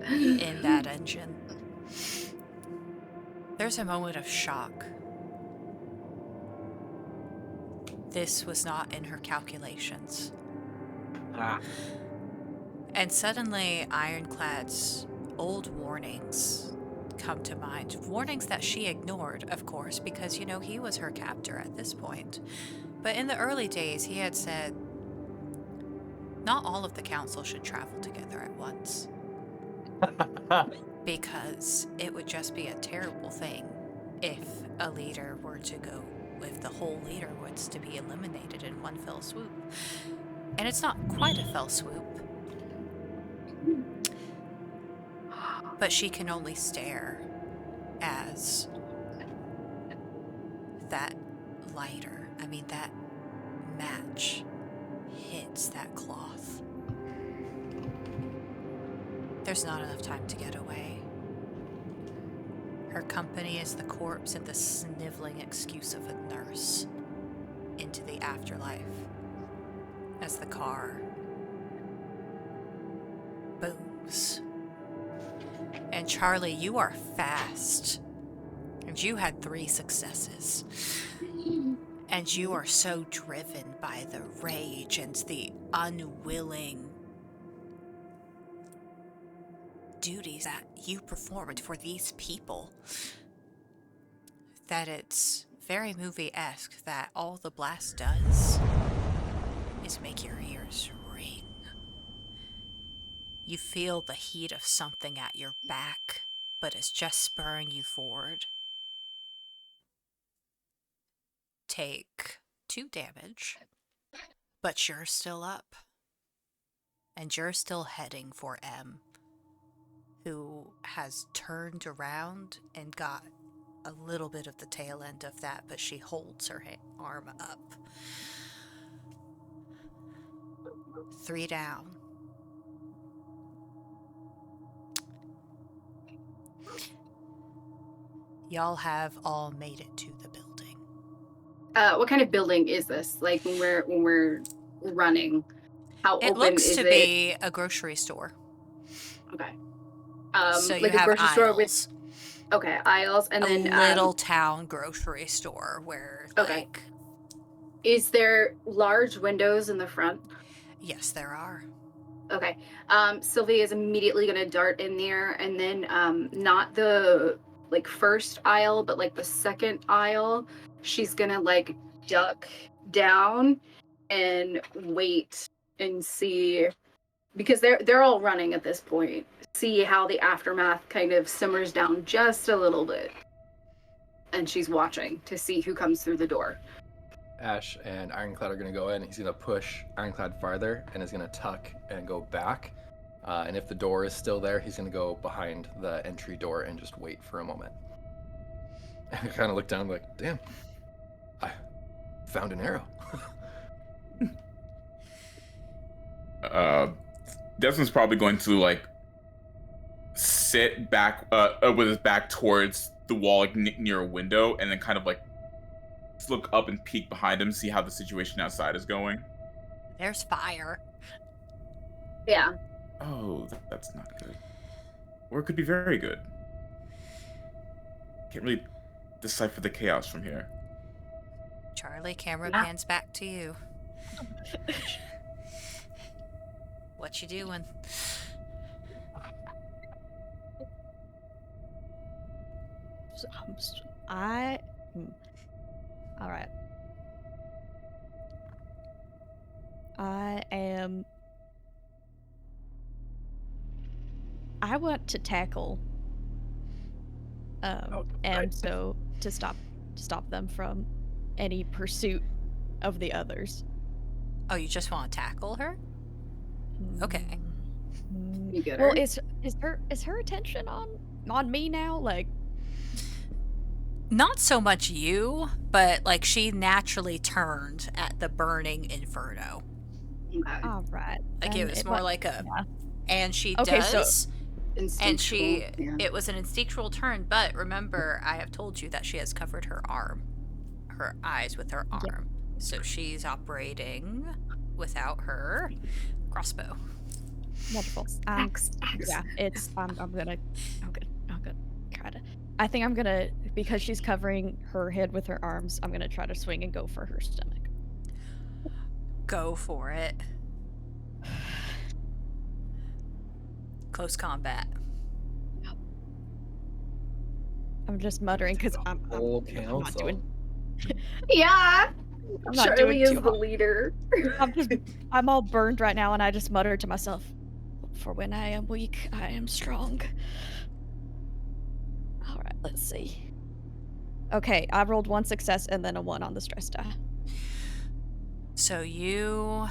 in that engine. There's a moment of shock. This was not in her calculations. And suddenly, Ironclad's old warnings come to mind. Warnings that she ignored, of course, because, he was her captor at this point. But in the early days, he had said, not all of the council should travel together at once. Because it would just be a terrible thing if a leader were to go, if the whole leader was to be eliminated in one fell swoop. And it's not quite a fell swoop. But she can only stare as that that match hits that cloth. There's not enough time to get away. Her company is the corpse and the sniveling excuse of a nurse into the afterlife as the car booms. And Charlie, you are fast. And you had 3 successes. And you are so driven by the rage and the unwilling duties that you performed for these people that it's very movie-esque that all the blast does is make your ears ring. You feel the heat of something at your back, but it's just spurring you forward. Take 2 damage, but you're still up. And you're still heading for M, who has turned around and got a little bit of the tail end of that, but she holds her arm up. 3 down. Y'all have all made it to the building. What kind of building is this? Like when we're running, how It open looks is to it? be a grocery store. Okay. So you like have a grocery store aisles. with aisles, and A then little town grocery store where like is there large windows in the front? Yes, there are. Okay. Sylvia is immediately gonna dart in there, and then not the first aisle, but like the second aisle. She's gonna duck down and wait and see, because they're all running at this point. See how the aftermath kind of simmers down just a little bit, and she's watching to see who comes through the door. Ash and Ironclad are going to go in. He's going to push Ironclad farther and is going to tuck and go back. And if the door is still there, he's going to go behind the entry door and just wait for a moment. And I kind of look down like, damn, I found an arrow. Desmond's probably going to sit back with his back towards the wall, near a window, and then kind of just look up and peek behind him, see how the situation outside is going. There's fire. Yeah. Oh, that's not good. Or it could be very good. Can't really decipher the chaos from here. Charlie, camera Yeah. pans back to you. What you doing? All right. I want to tackle. And so to stop them from any pursuit of the others. Oh, you just want to tackle her? Okay. You get Well, her? is her attention on me now? Like, Not so much you, but like she naturally turned at the burning inferno. Okay. all right. Like it was more like a, yeah. and she Okay, so- does, and she, Instinctual, yeah. it was an instinctual turn. But remember, I have told you that she has covered her eyes with her arm, Yeah. so she's operating without her crossbow. Wonderful. Axe. Yeah, it's I'm gonna try to. I think I'm gonna, because she's covering her head with her arms, I'm gonna try to swing and go for her stomach. Go for it. Close combat. I'm just muttering because I'm Whole not council. doing. Yeah. I'm not Charlie doing is too the hot. leader. I'm all burned right now, and I just muttered to myself, "For when I am weak, I am strong." All right, let's see. Okay, I rolled 1 success and then a 1 on the stress die. So you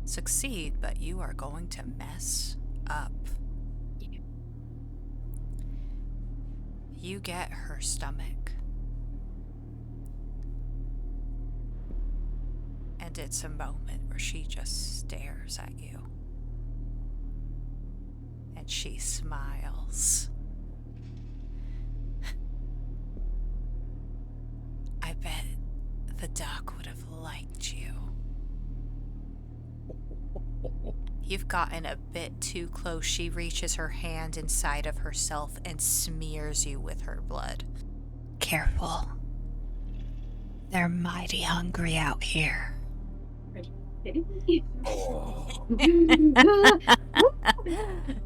succeed, but you are going to mess up. You get her stomach. And it's a moment where she just stares at you. And she smiles. I bet the duck would have liked you. You've gotten a bit too close. She reaches her hand inside of herself and smears you with her blood. Careful. They're mighty hungry out here.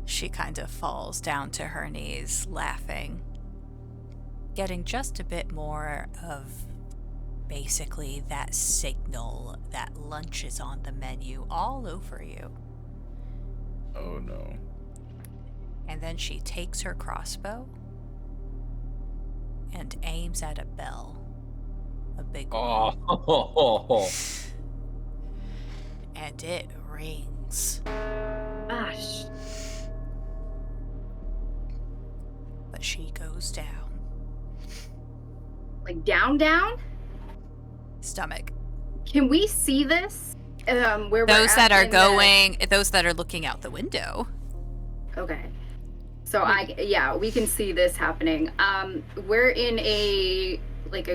She kind of falls down to her knees, laughing. Getting just a bit more of basically that signal that lunch is on the menu all over you. Oh no. And then she takes her crossbow and aims at a bell. A big one. Oh. And it rings. Gosh. But she goes down. Like down? Stomach. Can we see this? Where we're Those that at are in going, those that are looking out the window. Okay. So we can see this happening. We're in a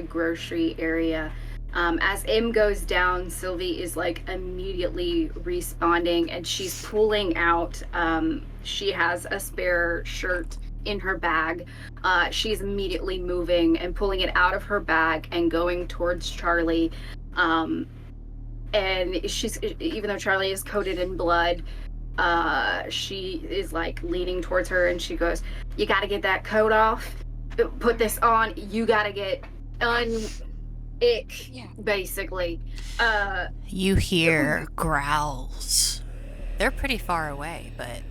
grocery area. As M goes down, Sylvie is like immediately responding, and she's pulling out. She has a spare shirt in her bag. She's immediately moving and pulling it out of her bag and going towards Charlie. And she's, even though Charlie is coated in blood, she is like leaning towards her, and she goes, "You got to get that coat off. Put this on. You got to get basically." You hear growls. They're pretty far away, but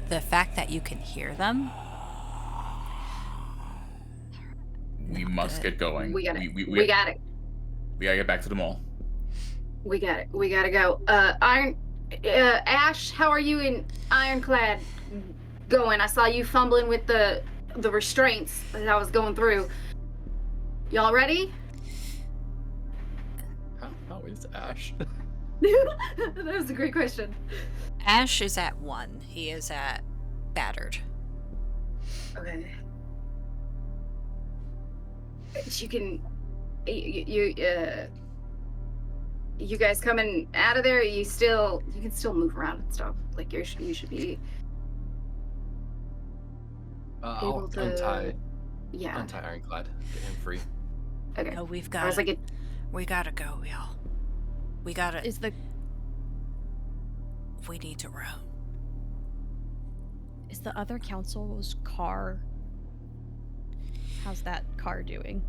the fact that you can hear them. We must get going. We got it. We We got it. We gotta get back to the mall. We got it. We gotta go. Ash, how are you in Ironclad going? I saw you fumbling with the restraints that I was going through. Y'all ready? How is Ash? That was a great question. Ash is at 1. He is at battered. Okay. You can, you guys coming out of there? You can still move around and stuff. Like you should be I'll able to untie Ironclad, get him free. Okay. No, we've I was got. like, We gotta go, y'all. We gotta. Is the We need to run. is the other council's car? How's that car doing?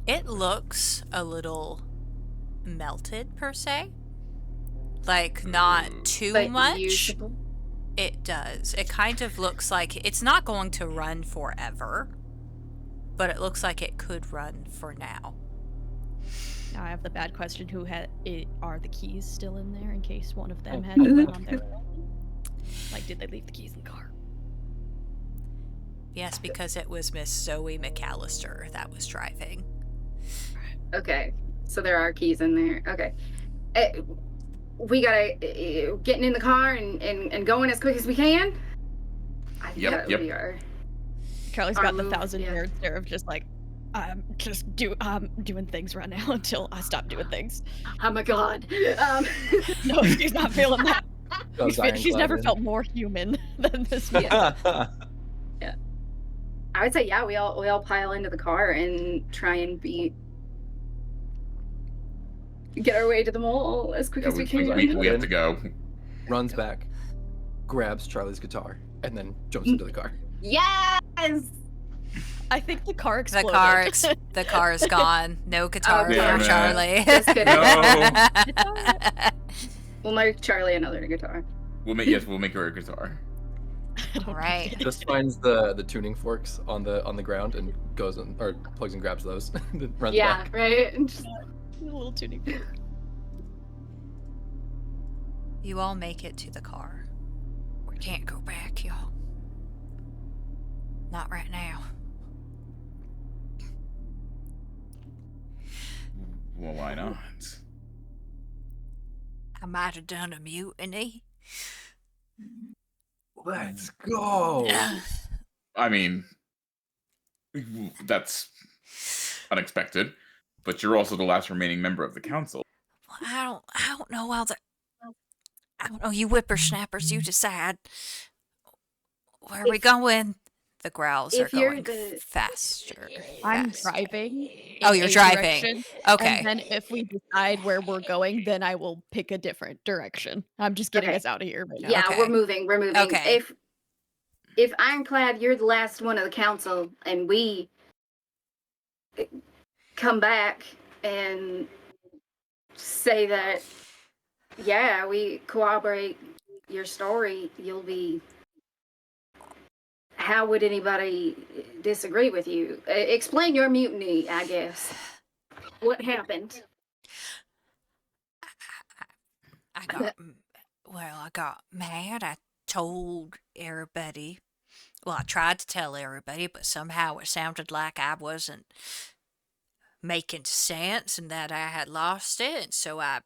It looks a little melted, per se. Like, not too but much. usable. It does. It kind of looks like it's not going to run forever, but it looks like it could run for now. Now I have the bad question: are the keys still in there in case one of them had been on their own? Like, did they leave the keys in the car? Yes, because it was Miss Zoe McAllister that was driving. Okay, so there are keys in there. Okay. We gotta getting in the car and going as quick as we can. I think that would be our Charlie's our got the move, 1,000 yeah. nerd stare of just like, I'm just doing things right now until I stop doing things. Oh my god. No, she's not feeling that. Goes She's never Ironclad felt more human than this man. in. I would say we all pile into the car and try and get our way to the mall as quick Yeah, as we we, can. we have to go. Runs back, grabs Charlie's guitar, and then jumps into the car. Yes. I think the car The exploded. the car is gone. No guitar Damn for it. Charlie. Just kidding. No. We'll make Charlie another guitar. We'll make her a guitar. I don't Right. get it. Just finds the tuning forks on the ground and goes in, or plugs and grabs those. Then runs back. Right. And just, A little tuning fork. You all make it to the car. We can't go back, y'all. Not right now. Well, why not? I might have done a mutiny. Let's go. I mean, that's unexpected. But you're also the last remaining member of the council. I don't know how the. I don't know. You whippersnappers, you decide. Where are we going? The growls are if you're going the- faster. I'm faster. driving. Oh, in you're a driving. direction, Okay. And then if we decide where we're going, then I will pick a different direction. I'm just getting Okay. us out of here right now. yeah, Okay. we're moving. Okay. If Ironclad, you're the last one of the council, and we come back and say that, we corroborate your story, you'll be. How would anybody disagree with you? Explain your mutiny, I guess. What happened? I got mad. I told everybody. Well, I tried to tell everybody, but somehow it sounded like I wasn't making sense and that I had lost it. And so I,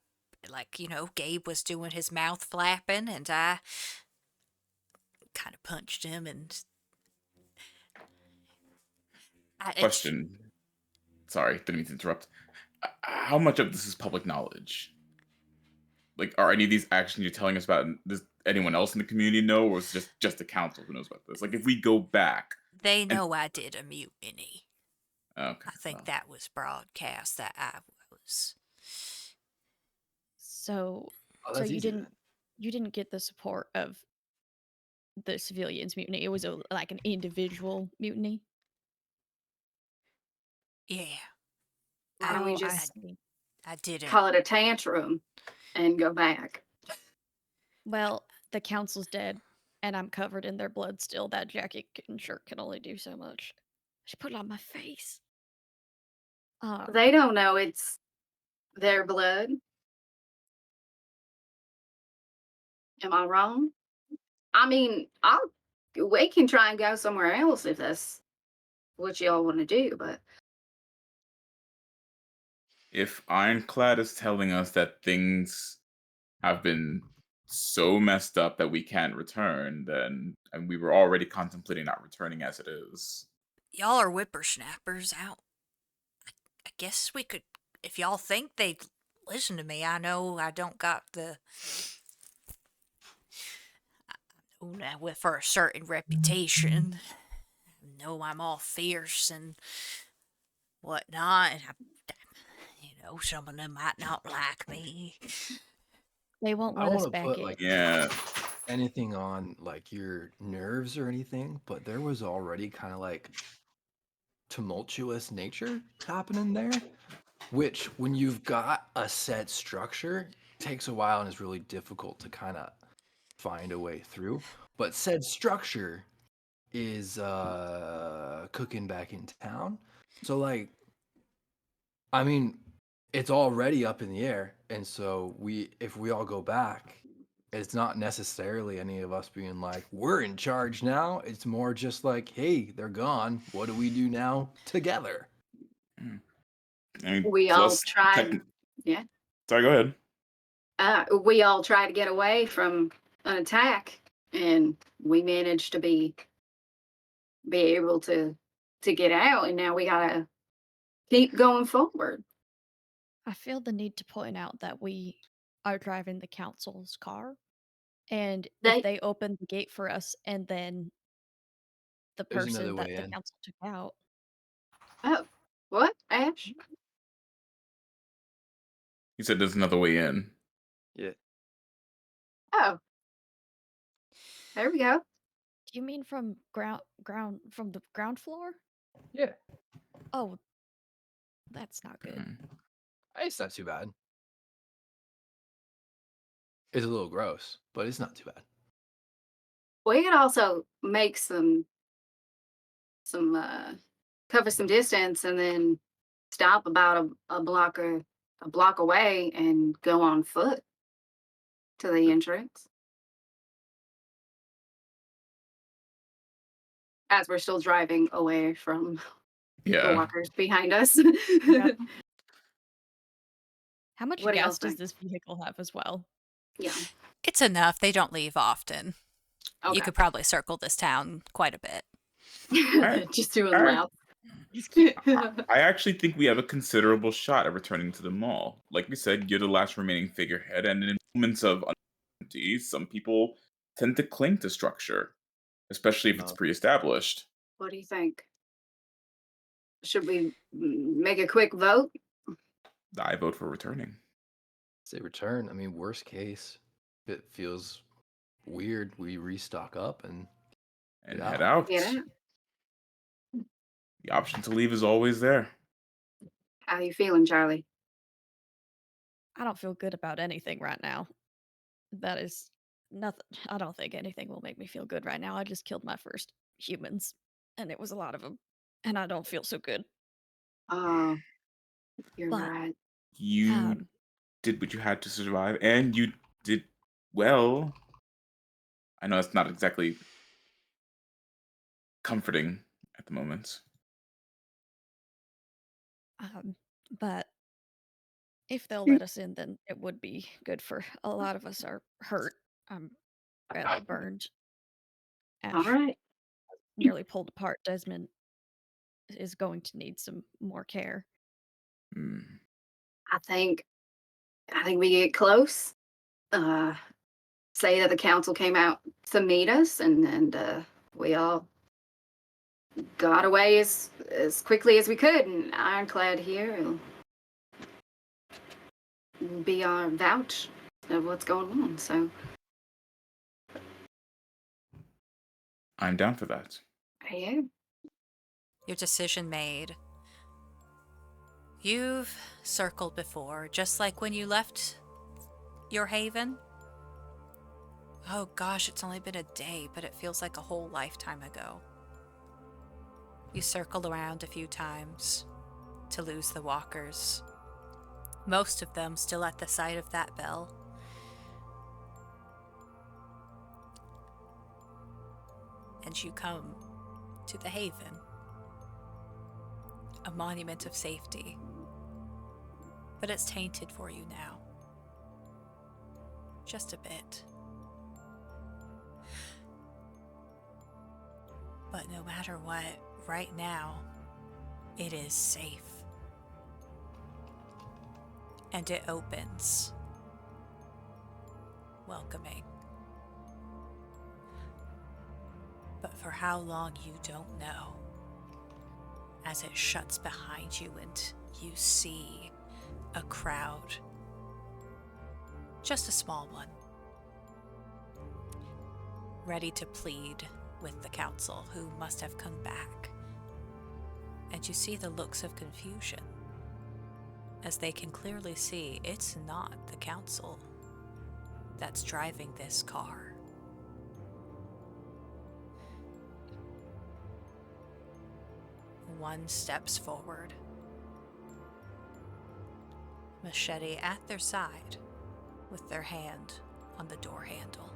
Gabe was doing his mouth flapping and I kind of punched him and. Question. Sorry, didn't mean to interrupt. How much of this is public knowledge? Like, are any of these actions you're telling us about, does anyone else in the community know, or is it just the council who knows about this? Like, if we go back... They know I did a mutiny. Okay. I think that was broadcast that I was... So That's you easy didn't get the support of the civilians mutiny. It was like an individual mutiny. Yeah. Why don't we I just see. I didn't. call it a tantrum and go back? Well, the council's dead, and I'm covered in their blood still. That jacket and shirt can only do so much. She put it on my face. They don't know it's their blood. Am I wrong? I mean, we can try and go somewhere else if that's what y'all want to do, but If Ironclad is telling us that things have been so messed up that we can't return, then, and we were already contemplating not returning as it is. Y'all are whippersnappers out. I guess we could, if y'all think they'd listen to me. I know I don't got the Now, for a certain reputation. No, I'm all fierce and whatnot. And some of them might not like me. They won't I let don't us want to back put in. like Yeah. anything on like your nerves or anything, but there was already kind of like tumultuous nature happening there, which when you've got a set structure takes a while and is really difficult to kind of find a way through. But said structure is cooking back in town. So like, I mean, it's already up in the air, and so if we all go back, it's not necessarily any of us being like, we're in charge now. It's more just like, hey, they're gone. What do we do now together? I mean, We all plus, tried. Yeah. Sorry, go ahead. We all tried to get away from an attack, and we managed to be able to get out, and now we gotta keep going forward. I feel the need to point out that we are driving the council's car, and They if they open the gate for us, and then the There's another person that way the in. council took out, oh, what, Ash? You said there's another way in. Yeah. Oh, there we go. do you mean from from the ground floor? Yeah. Oh, that's not good. It's not too bad. It's a little gross, but it's not too bad. We could also make some cover some distance, and then stop about a block away and go on foot to the entrance. As we're still driving away from the Yeah. walkers behind us. Yep. How much What do y'all gas does think? this vehicle have as well? Yeah. It's enough. They don't leave often. You Okay. could probably circle this town quite a bit. Just doing Alright. laps. I actually think we have a considerable shot at returning to the mall. Like we said, you're the last remaining figurehead, and in moments of uncertainty, some people tend to cling to structure, especially if it's pre-established. What do you think? Should we make a quick vote? I vote for returning. Say return. I mean, worst case, if it feels weird, we restock up and And Yeah. head out. Yeah. The option to leave is always there. How you feeling, Charlie? I don't feel good about anything right now. That is nothing. I don't think anything will make me feel good right now. I just killed my first humans, and it was a lot of them, and I don't feel so good. Oh, you're But right. You did what you had to survive, and you did well. I know it's not exactly comforting at the moment. but if they'll let us in, then it would be good for a lot of us are hurt. I'm badly burned. All Ash right. nearly pulled apart. Desmond is going to need some more care. Hmm. I think we get close. Say that the council came out to meet us, and we all got away as quickly as we could. And Ironclad here will be our vouch of what's going on. So I'm down for that. yeah. Your decision made. You've circled before, just like when you left your haven. Oh gosh, it's only been a day, but it feels like a whole lifetime ago. You circled around a few times to lose the walkers. Most of them still at the site of that bell. And you come to the haven, a monument of safety. But it's tainted for you now. Just a bit. But no matter what, right now, it is safe. And it opens, welcoming. but for how long you don't know. As it shuts behind you and you see a crowd, just a small one, ready to plead with the council who must have come back. And you see the looks of confusion, as they can clearly see it's not the council that's driving this car. One steps forward, machete at their side, with their hand on the door handle.